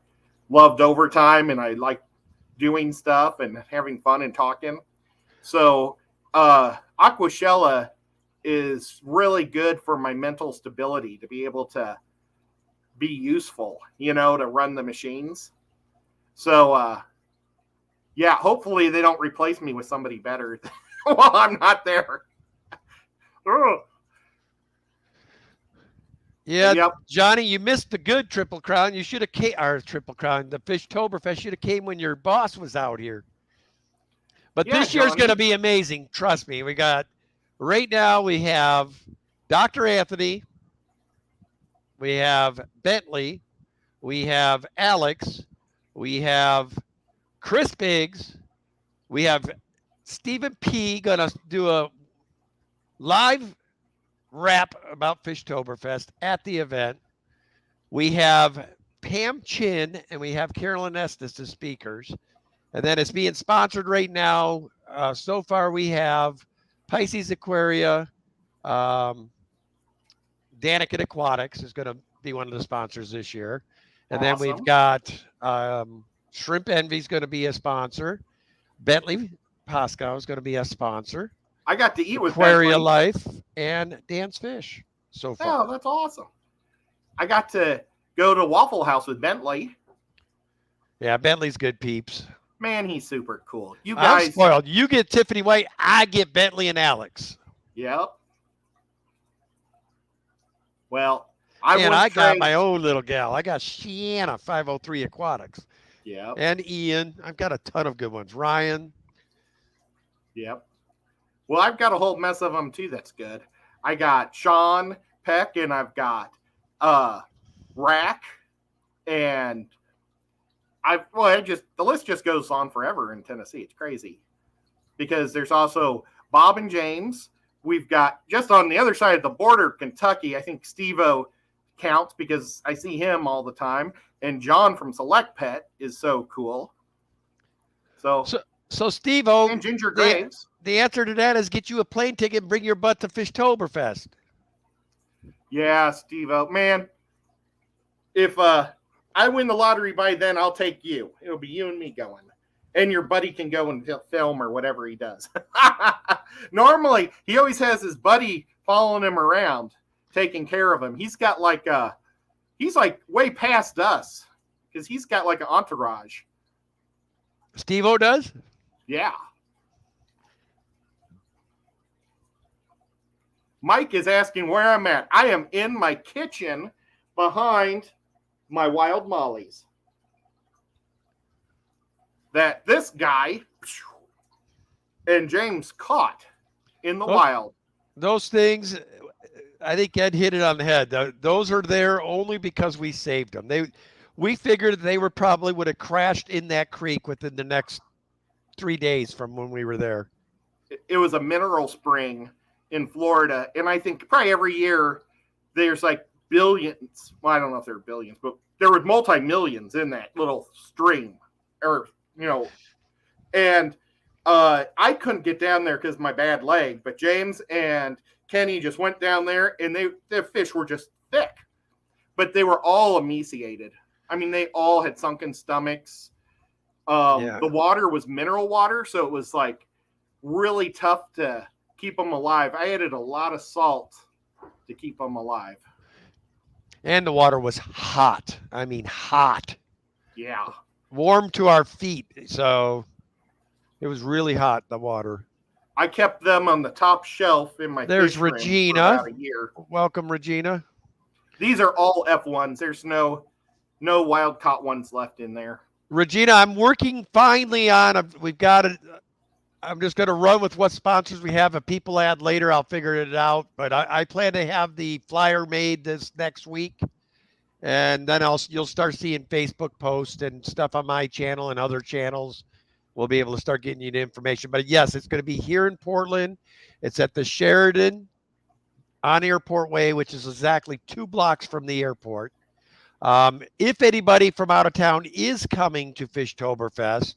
[SPEAKER 1] loved overtime and I liked doing stuff and having fun and talking. So Aquashella is really good for my mental stability to be able to be useful, you know, to run the machines. So, yeah, hopefully they don't replace me with somebody better while I'm not there.
[SPEAKER 2] Yeah,
[SPEAKER 1] yep.
[SPEAKER 2] Johnny, you missed the good Triple Crown. You should have came, or Triple Crown, the Fishtoberfest should have came when your boss was out here. But
[SPEAKER 1] Yeah,
[SPEAKER 2] this year's
[SPEAKER 1] Johnny.
[SPEAKER 2] going to be amazing. Trust me. Right now we have Dr. Anthony, we have Bentley, we have Alex, we have Chris Biggs, we have Stephen P. going to do a live rap about Fishtoberfest at the event. We have Pam Chin and we have Carolyn Estes as speakers. And then it's being sponsored right now. So far we have Pisces Aquaria, Danica Aquatics is going to be one of the sponsors this year. And then we've got Shrimp Envy is going to be a sponsor. Bentley Pascal is going to be a sponsor.
[SPEAKER 1] I got to eat with
[SPEAKER 2] Aquaria
[SPEAKER 1] Bentley.
[SPEAKER 2] Life and Dan's Fish so far.
[SPEAKER 1] Oh, that's awesome. I got to go to Waffle House with Bentley.
[SPEAKER 2] Yeah, Bentley's good peeps.
[SPEAKER 1] Man, he's super cool. You
[SPEAKER 2] I'm
[SPEAKER 1] guys.
[SPEAKER 2] spoiled. You get Tiffany White, I get Bentley and Alex.
[SPEAKER 1] Yep. Well,
[SPEAKER 2] I got my own little gal. I got Shiana 503 Aquatics.
[SPEAKER 1] Yep.
[SPEAKER 2] And Ian. I've got a ton of good ones. Ryan.
[SPEAKER 1] Yep. Well, I've got a whole mess of them too. That's good. I got Sean Peck and I've got Rack and the list just goes on forever in Tennessee. It's crazy because there's also Bob and James. We've got just on the other side of the border, Kentucky. I think Steve-O counts because I see him all the time. And John from Select Pet is so cool. So
[SPEAKER 2] Steve-O
[SPEAKER 1] and Ginger Graves.
[SPEAKER 2] the answer to that is get you a plane ticket and bring your butt to Fishtoberfest.
[SPEAKER 1] Yeah, Steve-O. Man, if I win the lottery by then, I'll take you. It'll be you and me going. And your buddy can go and film or whatever he does. Normally, he always has his buddy following him around, taking care of him. He's got like he's like way past us because he's got like an entourage.
[SPEAKER 2] Steve-O does?
[SPEAKER 1] Yeah. Mike is asking where I'm at. I am in my kitchen behind my wild mollies that this guy and James caught in the wild.
[SPEAKER 2] Those things, I think Ed hit it on the head. Those are there only because we saved them. We figured they would have crashed in that creek within the next 3 days from when we were there.
[SPEAKER 1] It was a mineral spring in Florida, and I think probably every year there's like billions. Well, I don't know if there are billions, but there were multi-millions in that little stream, or and I couldn't get down there because of my bad leg, but James and Kenny just went down there, and the fish were just thick, but they were all emaciated. I mean, they all had sunken stomachs. The water was mineral water, so it was like really tough to keep them alive. I added a lot of salt to keep them alive.
[SPEAKER 2] And the water was hot. I mean, hot.
[SPEAKER 1] Yeah.
[SPEAKER 2] Warm to our feet. So it was really hot, the water.
[SPEAKER 1] I kept them on the top shelf in my
[SPEAKER 2] There's
[SPEAKER 1] fish room
[SPEAKER 2] Regina.
[SPEAKER 1] for about a year.
[SPEAKER 2] Welcome, Regina. These
[SPEAKER 1] are all F1s. There's no wild caught ones left in there.
[SPEAKER 2] Regina, I'm working finally on we've got it. I'm just going to run with what sponsors we have. If people add later, I'll figure it out. But I plan to have the flyer made this next week. And then you'll start seeing Facebook posts and stuff on my channel and other channels. We'll be able to start getting you the information. But yes, it's going to be here in Portland. It's at the Sheridan on Airport Way, which is exactly 2 blocks from the airport. If anybody from out of town is coming to Fishtoberfest,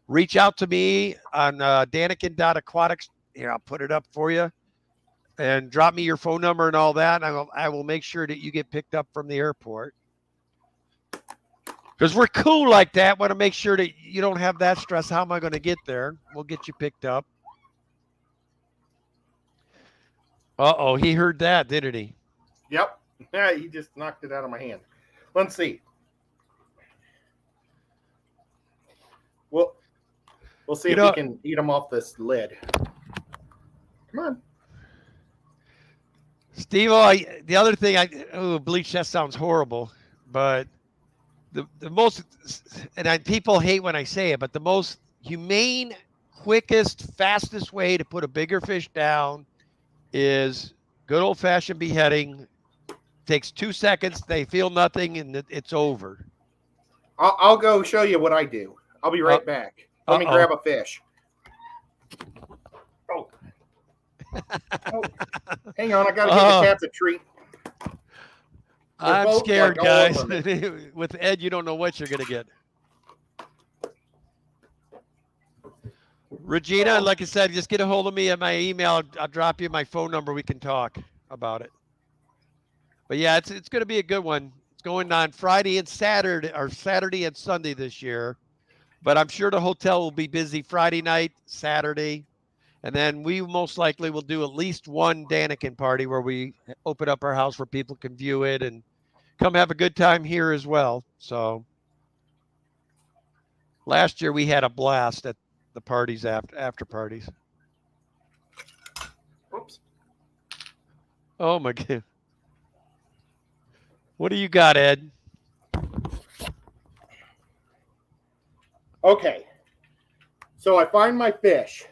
[SPEAKER 2] reach out to me on Daniken.aquatics. Here, I'll put it up for you. And drop me your phone number and all that. And I will make sure that you get picked up from the airport. Because we're cool like that. Want to make sure that you don't have that stress. How am I going to get there? We'll get you picked up. Uh-oh, he heard that, didn't he?
[SPEAKER 1] Yep. Yeah, he just knocked it out of my hand. Let's see. We'll see if we can eat them off this lid. Come on.
[SPEAKER 2] Steve-O, the other thing, bleach, that sounds horrible, but the most, and people hate when I say it, but the most humane, quickest, fastest way to put a bigger fish down is good old-fashioned beheading. Takes 2 seconds, they feel nothing, and it's over.
[SPEAKER 1] I'll go show you what I do. I'll be right back. Let me grab a fish. Oh. Hang on, I got to give the cats a treat.
[SPEAKER 2] I'm scared, guys. With Ed, you don't know what you're going to get. Regina, like I said, just get a hold of me at my email. I'll drop you my phone number. We can talk about it. But yeah, it's going to be a good one. It's going on Friday and Saturday, or Saturday and Sunday this year. But I'm sure the hotel will be busy Friday night, Saturday. And then we most likely will do at least one Daniken party where we open up our house where people can view it and come have a good time here as well. So last year we had a blast at the parties, after parties.
[SPEAKER 1] Oops.
[SPEAKER 2] Oh my God. What do you got, Ed?
[SPEAKER 1] Okay. So I find my fish,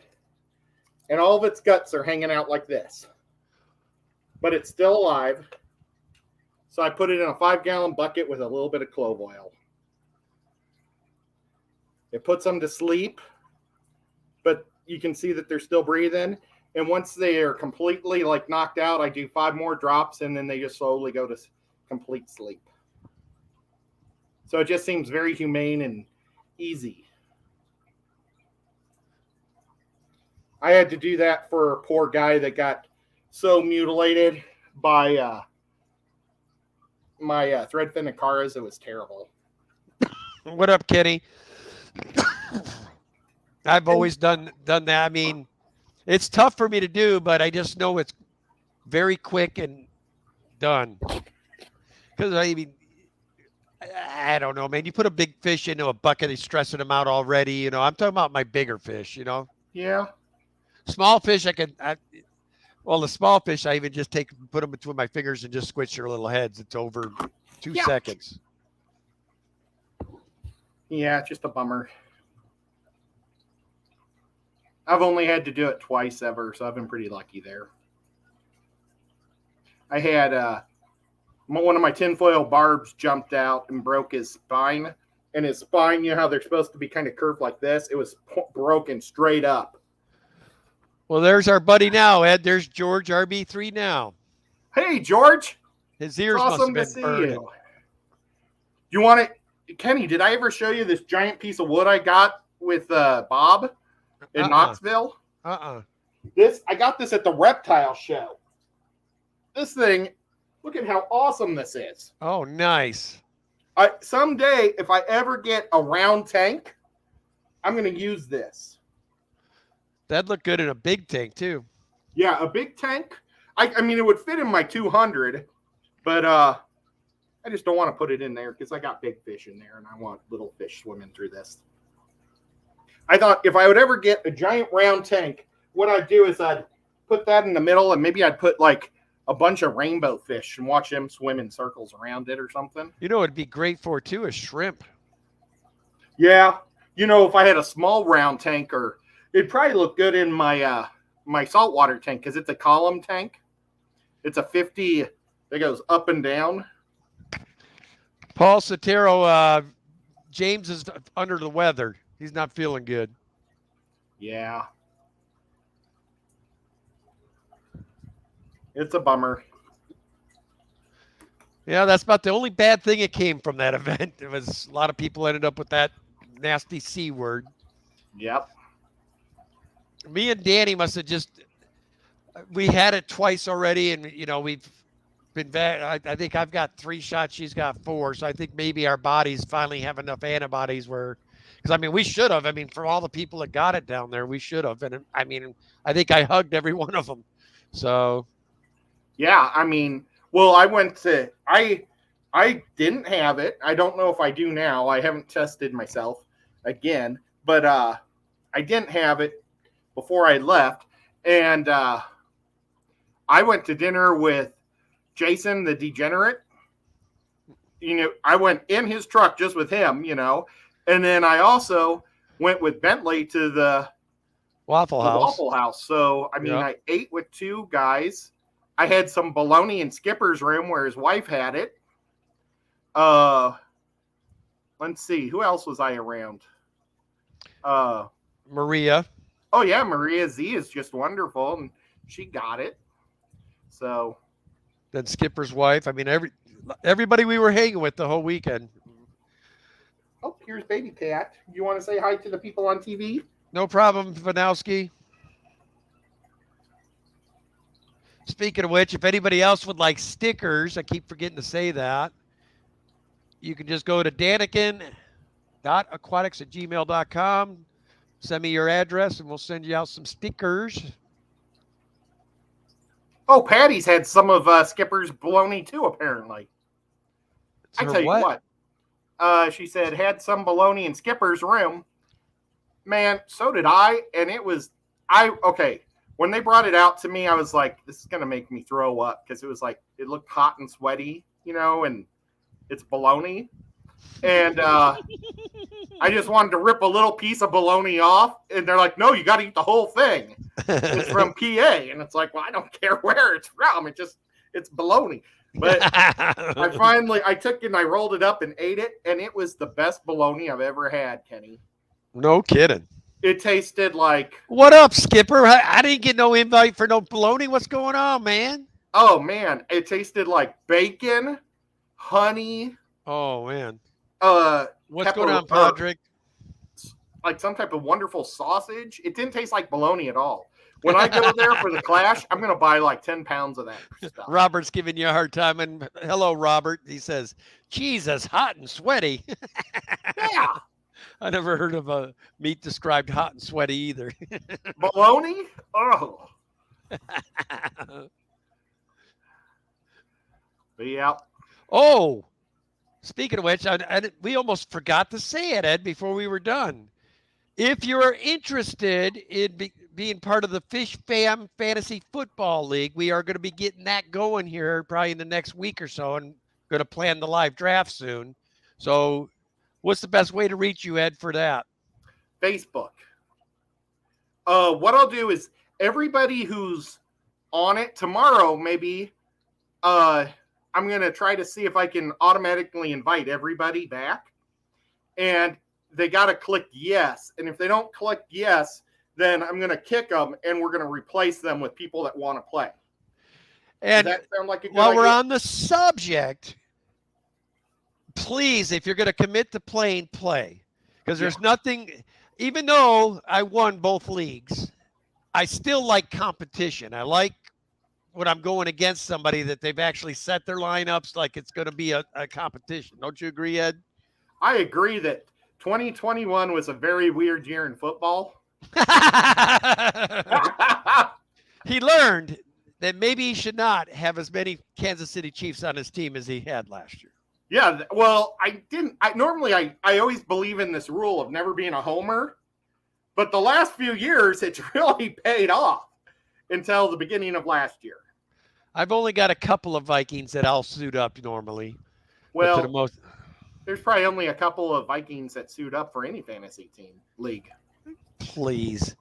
[SPEAKER 1] and all of its guts are hanging out like this. But it's still alive. So I put it in a 5-gallon bucket with a little bit of clove oil. It puts them to sleep, but you can see that they're still breathing. And once they are completely knocked out, I do 5 more drops, and then they just slowly go to complete sleep. So it just seems very humane and easy. I had to do that for a poor guy that got so mutilated by my threadfin Acaras. It was terrible.
[SPEAKER 2] What up, Kenny? I've always done that. I mean, it's tough for me to do, but I just know it's very quick and done. Because I mean, I don't know, man. You put a big fish into a bucket, he's stressing them out already. You know, I'm talking about my bigger fish. You know,
[SPEAKER 1] Yeah.
[SPEAKER 2] small fish well, the small fish I even just put them between my fingers and just squish their little heads. It's over 2 seconds.
[SPEAKER 1] Yeah, it's just a bummer. I've only had to do it twice ever, so I've been pretty lucky there. I had one of my tinfoil barbs jumped out and broke his spine. And his spine, you know how they're supposed to be kind of curved like this? It was broken straight up.
[SPEAKER 2] Well, there's our buddy now, Ed. There's George RB3 now.
[SPEAKER 1] Hey, George.
[SPEAKER 2] His ears
[SPEAKER 1] Awesome to
[SPEAKER 2] must
[SPEAKER 1] see
[SPEAKER 2] have been burning.
[SPEAKER 1] you. You want it? Kenny, did I ever show you this giant piece of wood I got with Bob in Knoxville? I got this at the reptile show. This thing, look at how awesome this is.
[SPEAKER 2] Oh, nice.
[SPEAKER 1] Someday, if I ever get a round tank, I'm going to use this.
[SPEAKER 2] That'd look good in a big tank, too.
[SPEAKER 1] Yeah, a big tank. I mean, it would fit in my 200, but I just don't want to put it in there because I got big fish in there and I want little fish swimming through this. I thought if I would ever get a giant round tank, what I'd do is I'd put that in the middle and maybe I'd put like a bunch of rainbow fish and watch them swim in circles around it or something.
[SPEAKER 2] You know, it'd be great for, too, a shrimp.
[SPEAKER 1] Yeah. You know, if I had a small round tank, or it'd probably look good in my my saltwater tank because it's a column tank. It's a 50 that goes up and down.
[SPEAKER 2] Paul Sotero, James is under the weather. He's not feeling good.
[SPEAKER 1] Yeah. It's a bummer.
[SPEAKER 2] Yeah, that's about the only bad thing that came from that event. It was a lot of people ended up with that nasty C word.
[SPEAKER 1] Yep.
[SPEAKER 2] Me and Danny must have we had it twice already, and you know we've been back. I think I've got 3 shots, she's got 4, so I think maybe our bodies finally have enough antibodies where, because I mean we should have. I mean for all the people that got it down there, we should have. And I mean I think I hugged every one of them. So.
[SPEAKER 1] Yeah, I mean, well, I didn't have it. I don't know if I do now. I haven't tested myself again, but I didn't have it before I left. And I went to dinner with Jason, the Degenerate. You know, I went in his truck just with him, you know, and then I also went with Bentley to the
[SPEAKER 2] Waffle House.
[SPEAKER 1] So, I mean, I ate with 2 guys. I had some bologna in Skipper's room where his wife had it. Let's see. Who else was I around?
[SPEAKER 2] Maria.
[SPEAKER 1] Oh, yeah. Maria Z is just wonderful, and she got it. So.
[SPEAKER 2] Then Skipper's wife. I mean, everybody we were hanging with the whole weekend.
[SPEAKER 1] Oh, here's Baby Cat. You want to say hi to the people on TV?
[SPEAKER 2] No problem, Vanowski. Speaking of which, if anybody else would like stickers, I keep forgetting to say that, you can just go to daniken.aquatics@gmail.com. Send me your address, and we'll send you out some stickers.
[SPEAKER 1] Oh, Patty's had some of Skipper's bologna, too, apparently. I tell you what. She said, had some bologna in Skipper's room. Man, so did I, and it was, okay. When they brought it out to me, I was like, this is going to make me throw up because it was like, it looked hot and sweaty, you know, and it's bologna. And I just wanted to rip a little piece of bologna off. And they're like, no, you got to eat the whole thing. It's from PA. And it's like, well, I don't care where it's from. It's bologna. But I took it and I rolled it up and ate it. And it was the best bologna I've ever had, Kenny.
[SPEAKER 2] No kidding.
[SPEAKER 1] It tasted like...
[SPEAKER 2] What up, Skipper? I didn't get no invite for no bologna. What's going on, man?
[SPEAKER 1] Oh, man. It tasted like bacon, honey.
[SPEAKER 2] Oh, man.
[SPEAKER 1] What's
[SPEAKER 2] going on, Patrick?
[SPEAKER 1] Like some type of wonderful sausage. It didn't taste like bologna at all. When I go there for the Clash, I'm going to buy like 10 pounds of that stuff.
[SPEAKER 2] Robert's giving you a hard time. And hello, Robert. He says, Jesus, hot and sweaty.
[SPEAKER 1] Yeah.
[SPEAKER 2] I never heard of a meat described hot and sweaty either.
[SPEAKER 1] Bologna? Oh. But yeah.
[SPEAKER 2] Oh, speaking of which, we almost forgot to say it, Ed, before we were done. If you're interested in being part of the Fish Fam Fantasy Football League, we are going to be getting that going here probably in the next week or so, and going to plan the live draft soon. So what's the best way to reach you, Ed, for that?
[SPEAKER 1] Facebook. What I'll do is everybody who's on it tomorrow, maybe, I'm going to try to see if I can automatically invite everybody back. And they got to click yes. And if they don't click yes, then I'm going to kick them and we're going to replace them with people that want to play.
[SPEAKER 2] And
[SPEAKER 1] does that sound like a good
[SPEAKER 2] while we're
[SPEAKER 1] idea?
[SPEAKER 2] on the subject, please, if you're going to commit to playing, play. Because there's nothing, even though I won both leagues, I still like competition. I like when I'm going against somebody that they've actually set their lineups like it's going to be a competition. Don't you agree, Ed?
[SPEAKER 1] I agree that 2021 was a very weird year in football.
[SPEAKER 2] He learned that maybe he should not have as many Kansas City Chiefs on his team as he had last year.
[SPEAKER 1] Yeah, well, I always believe in this rule of never being a homer, but the last few years it's really paid off until the beginning of last year.
[SPEAKER 2] I've only got a couple of Vikings that I'll suit up normally.
[SPEAKER 1] Well, there's probably only a couple of Vikings that suit up for any fantasy team league.
[SPEAKER 2] Please.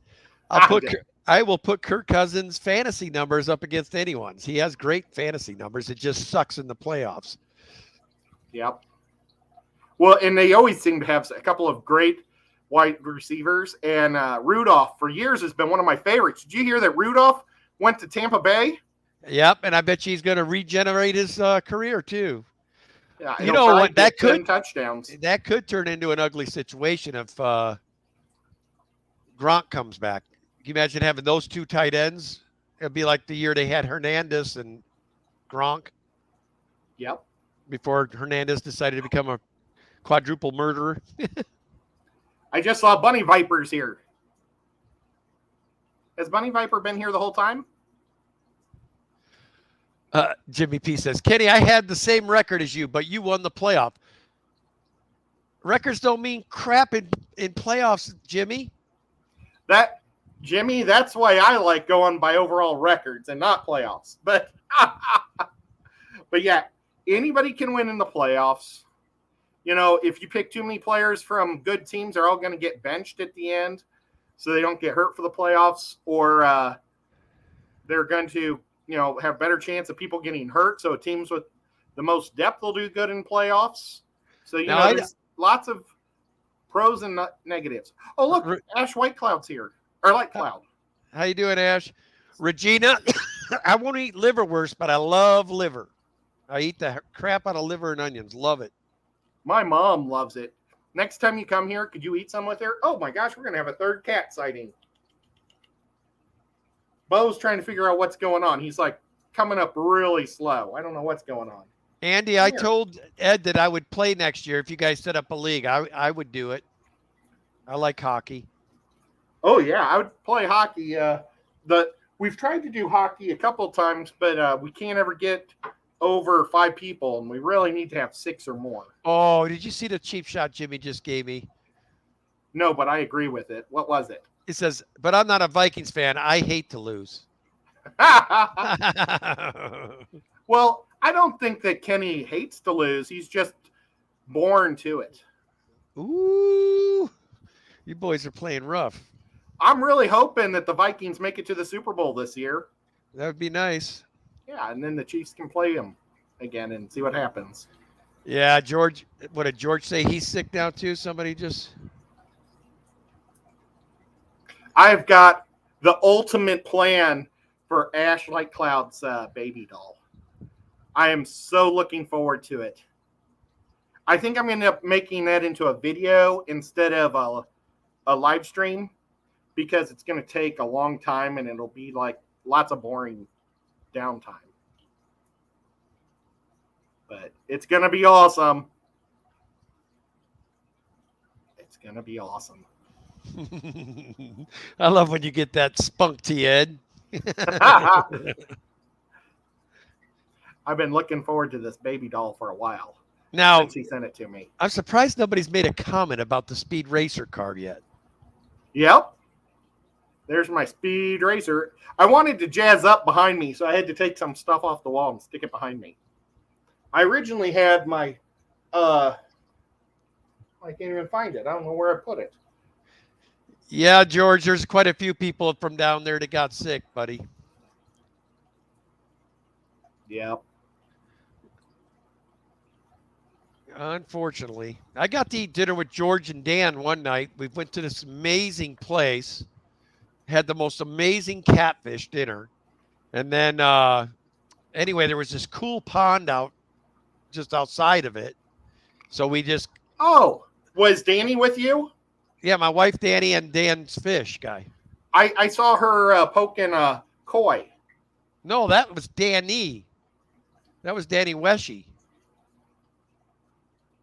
[SPEAKER 2] I will put Kirk Cousins' fantasy numbers up against anyone's. He has great fantasy numbers. It just sucks in the playoffs.
[SPEAKER 1] Yep. Well, and they always seem to have a couple of great wide receivers. And Rudolph, for years, has been one of my favorites. Did you hear that Rudolph went to Tampa Bay?
[SPEAKER 2] Yep, and I bet you he's going to regenerate his career, too.
[SPEAKER 1] Yeah,
[SPEAKER 2] you know what? That could
[SPEAKER 1] touchdowns.
[SPEAKER 2] That could turn into an ugly situation if Gronk comes back. Can you imagine having those two tight ends? It'd be like the year they had Hernandez and Gronk.
[SPEAKER 1] Yep.
[SPEAKER 2] Before Hernandez decided to become a quadruple murderer.
[SPEAKER 1] I just saw Bunny Vipers here. Has Bunny Viper been here the whole time?
[SPEAKER 2] Jimmy P says, Kenny, I had the same record as you, but you won the playoff. Records don't mean crap in playoffs, Jimmy.
[SPEAKER 1] Jimmy, that's why I like going by overall records and not playoffs. But yeah, anybody can win in the playoffs. You know, if you pick too many players from good teams, they're all going to get benched at the end so they don't get hurt for the playoffs, or they're going to, have better chance of people getting hurt. So teams with the most depth will do good in playoffs. So, there's lots of pros and negatives. Oh, look, Ash White Cloud's here. Or Light Cloud.
[SPEAKER 2] How you doing, Ash? Regina, I won't eat liverwurst, but I love liver. I eat the crap out of liver and onions. Love it.
[SPEAKER 1] My mom loves it. Next time you come here, could you eat some with her? Oh, my gosh, we're going to have a third cat sighting. Bo's trying to figure out what's going on. He's like coming up really slow. I don't know what's going on.
[SPEAKER 2] Andy, I told Ed that I would play next year if you guys set up a league. I would do it. I like hockey.
[SPEAKER 1] Oh, yeah, I would play hockey. We've tried to do hockey a couple of times, but we can't ever get over 5 people, and we really need to have 6 or more.
[SPEAKER 2] Oh, did you see the cheap shot Jimmy just gave me?
[SPEAKER 1] No, but I agree with it. What was it?
[SPEAKER 2] It says, but I'm not a Vikings fan. I hate to lose.
[SPEAKER 1] Well, I don't think that Kenny hates to lose. He's just born to it.
[SPEAKER 2] Ooh, you boys are playing rough.
[SPEAKER 1] I'm really hoping that the Vikings make it to the Super Bowl this year.
[SPEAKER 2] That would be nice.
[SPEAKER 1] Yeah, and then the Chiefs can play them again and see what happens.
[SPEAKER 2] Yeah, George. What did George say? He's sick now too. Somebody just.
[SPEAKER 1] I've got the ultimate plan for Ash Light Cloud's baby doll. I am so looking forward to it. I think I'm going to end up making that into a video instead of a live stream, because it's going to take a long time and it'll be like lots of boring downtime. But it's going to be awesome. It's going to be awesome.
[SPEAKER 2] I love when you get that spunk to you, Ed.
[SPEAKER 1] I've been looking forward to this baby doll for a while.
[SPEAKER 2] Now,
[SPEAKER 1] Since he sent it to me.
[SPEAKER 2] I'm surprised nobody's made a comment about the Speed Racer card yet.
[SPEAKER 1] Yep. There's my Speed Racer. I wanted to jazz up behind me, so I had to take some stuff off the wall and stick it behind me. I originally had my, I can't even find it. I don't know where I put it.
[SPEAKER 2] Yeah, George, there's quite a few people from down there that got sick, buddy.
[SPEAKER 1] Yep.
[SPEAKER 2] Unfortunately, I got to eat dinner with George and Dan one night. We went to this amazing place, had the most amazing catfish dinner. And then, anyway, there was this cool pond out just outside of it. So we just.
[SPEAKER 1] Oh, was Danny with you?
[SPEAKER 2] Yeah, my wife, Danny, and Dan's fish guy.
[SPEAKER 1] I saw her poking a koi.
[SPEAKER 2] No, that was Danny. That was Danny Weshy.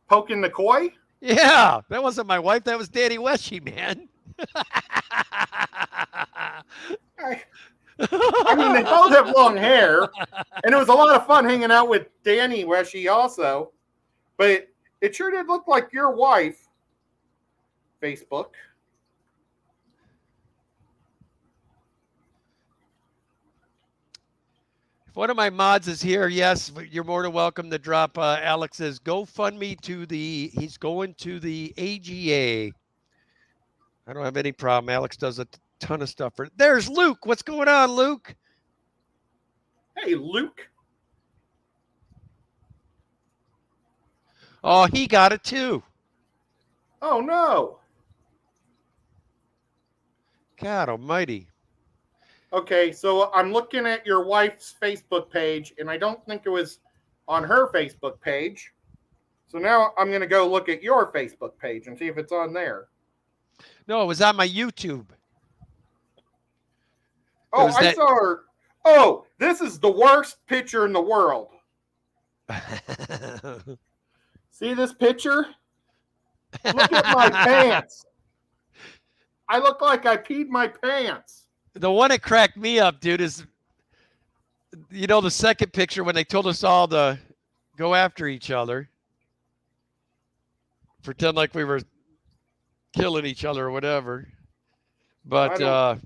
[SPEAKER 1] Poking the koi?
[SPEAKER 2] Yeah, that wasn't my wife. That was Danny Weshy, man.
[SPEAKER 1] I mean, they both have long hair, and it was a lot of fun hanging out with Danny Weshy also. But it sure did look like your wife. Facebook.
[SPEAKER 2] If one of my mods is here, yes, you're more than welcome to drop Alex's GoFundMe to the. He's going to the AGA. I don't have any problem. Alex does a ton of stuff for. There's Luke. What's going on, Luke?
[SPEAKER 1] Hey, Luke.
[SPEAKER 2] Oh, he got it too.
[SPEAKER 1] Oh no.
[SPEAKER 2] God almighty.
[SPEAKER 1] Okay, so I'm looking at your wife's Facebook page, and I don't think it was on her Facebook page. So now I'm going to go look at your Facebook page and see if it's on there.
[SPEAKER 2] No, it was on my YouTube.
[SPEAKER 1] Oh, I saw her. Oh, this is the worst picture in the world. See this picture? Look at my pants. I look like I peed my pants.
[SPEAKER 2] The one that cracked me up, dude, is, the second picture when they told us all to go after each other. Pretend like we were killing each other or whatever. But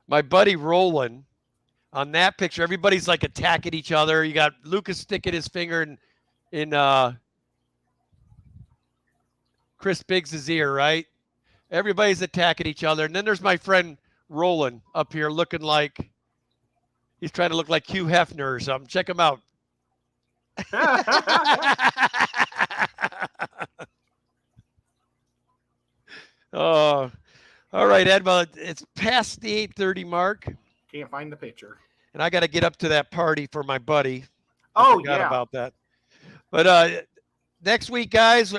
[SPEAKER 2] my buddy Roland, on that picture, everybody's like attacking each other. You got Lucas sticking his finger in Chris Biggs' ear, right? Everybody's attacking each other. And then there's my friend Roland up here looking like he's trying to look like Hugh Hefner or something. Check him out. Oh, all right, Ed. Well, it's past the 8:30 mark.
[SPEAKER 1] Can't find the picture.
[SPEAKER 2] And I got to get up to that party for my buddy.
[SPEAKER 1] Oh,
[SPEAKER 2] forgot
[SPEAKER 1] yeah.
[SPEAKER 2] about that. But next week, guys,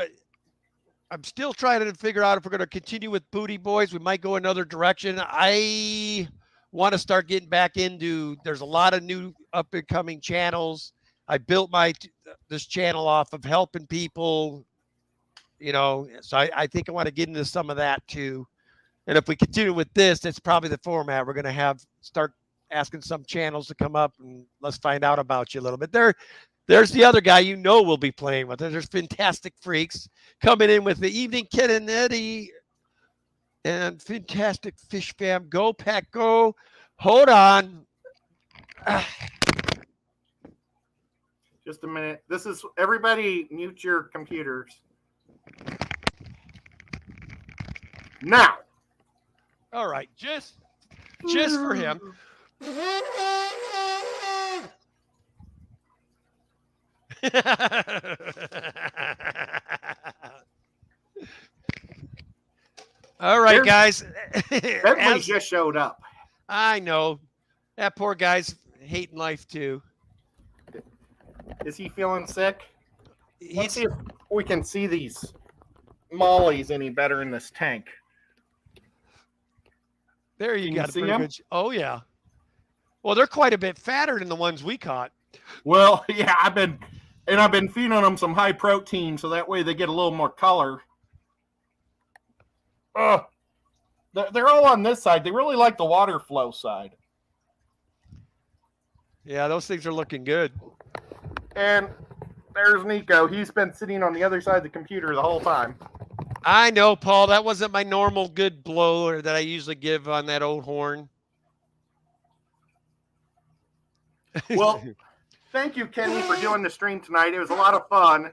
[SPEAKER 2] I'm still trying to figure out if we're going to continue with Booty Boys. We might go another direction. I want to start getting back into. There's a lot of new up and coming channels. I built this channel off of helping people. So I think I want to get into some of that too. And if we continue with this, that's probably the format we're going to start asking some channels to come up and let's find out about you a little bit. There's the other guy we'll be playing with. There's Fantastic Freaks coming in with the Evening Kid and Eddie and Fantastic Fish Fam. Go, Pack, go. Hold on.
[SPEAKER 1] Just a minute. This is everybody mute your computers. Now.
[SPEAKER 2] All right. Just for him. All right, guys.
[SPEAKER 1] Bentley just showed up.
[SPEAKER 2] I know. That poor guy's hating life too.
[SPEAKER 1] Is he feeling sick? Let's see if we can see these mollies any better in this tank.
[SPEAKER 2] There you
[SPEAKER 1] Can you
[SPEAKER 2] got a
[SPEAKER 1] see
[SPEAKER 2] pretty
[SPEAKER 1] 'em?
[SPEAKER 2] good. Oh yeah. Well, they're quite a bit fatter than the ones we caught.
[SPEAKER 1] Well, yeah, I've been feeding them some high protein so that way they get a little more color. They're all on this side. They really like the water flow side.
[SPEAKER 2] Yeah, those things are looking good.
[SPEAKER 1] And there's Nico. He's been sitting on the other side of the computer the whole time.
[SPEAKER 2] I know, Paul. That wasn't my normal good blow that I usually give on that old horn.
[SPEAKER 1] Well, thank you, Kenny, for doing the stream tonight. It was a lot of fun.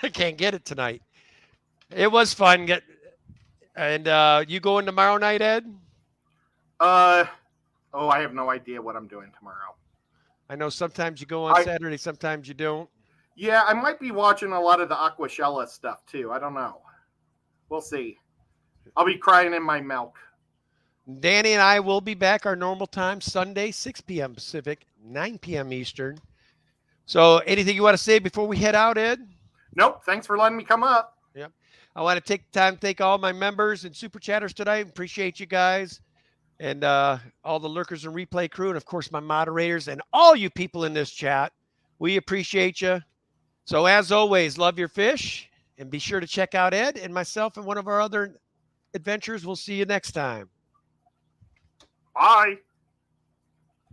[SPEAKER 2] I can't get it tonight. It was fun. And you going tomorrow night, Ed?
[SPEAKER 1] I have no idea what I'm doing tomorrow.
[SPEAKER 2] I know sometimes you go on Saturday, sometimes you don't.
[SPEAKER 1] Yeah, I might be watching a lot of the Aquashella stuff too. I don't know. We'll see. I'll be crying in my milk.
[SPEAKER 2] Danny and I will be back our normal time, Sunday, 6 p.m. Pacific, 9 p.m. Eastern. So anything you want to say before we head out, Ed?
[SPEAKER 1] Nope. Thanks for letting me come up.
[SPEAKER 2] Yep. I want to take the time to thank all my members and super chatters tonight. Appreciate you guys. And all the lurkers and replay crew, and of course my moderators and all you people in this chat. We appreciate you. So as always, love your fish, and be sure to check out Ed and myself and one of our other adventures. We'll see you next time.
[SPEAKER 1] Bye.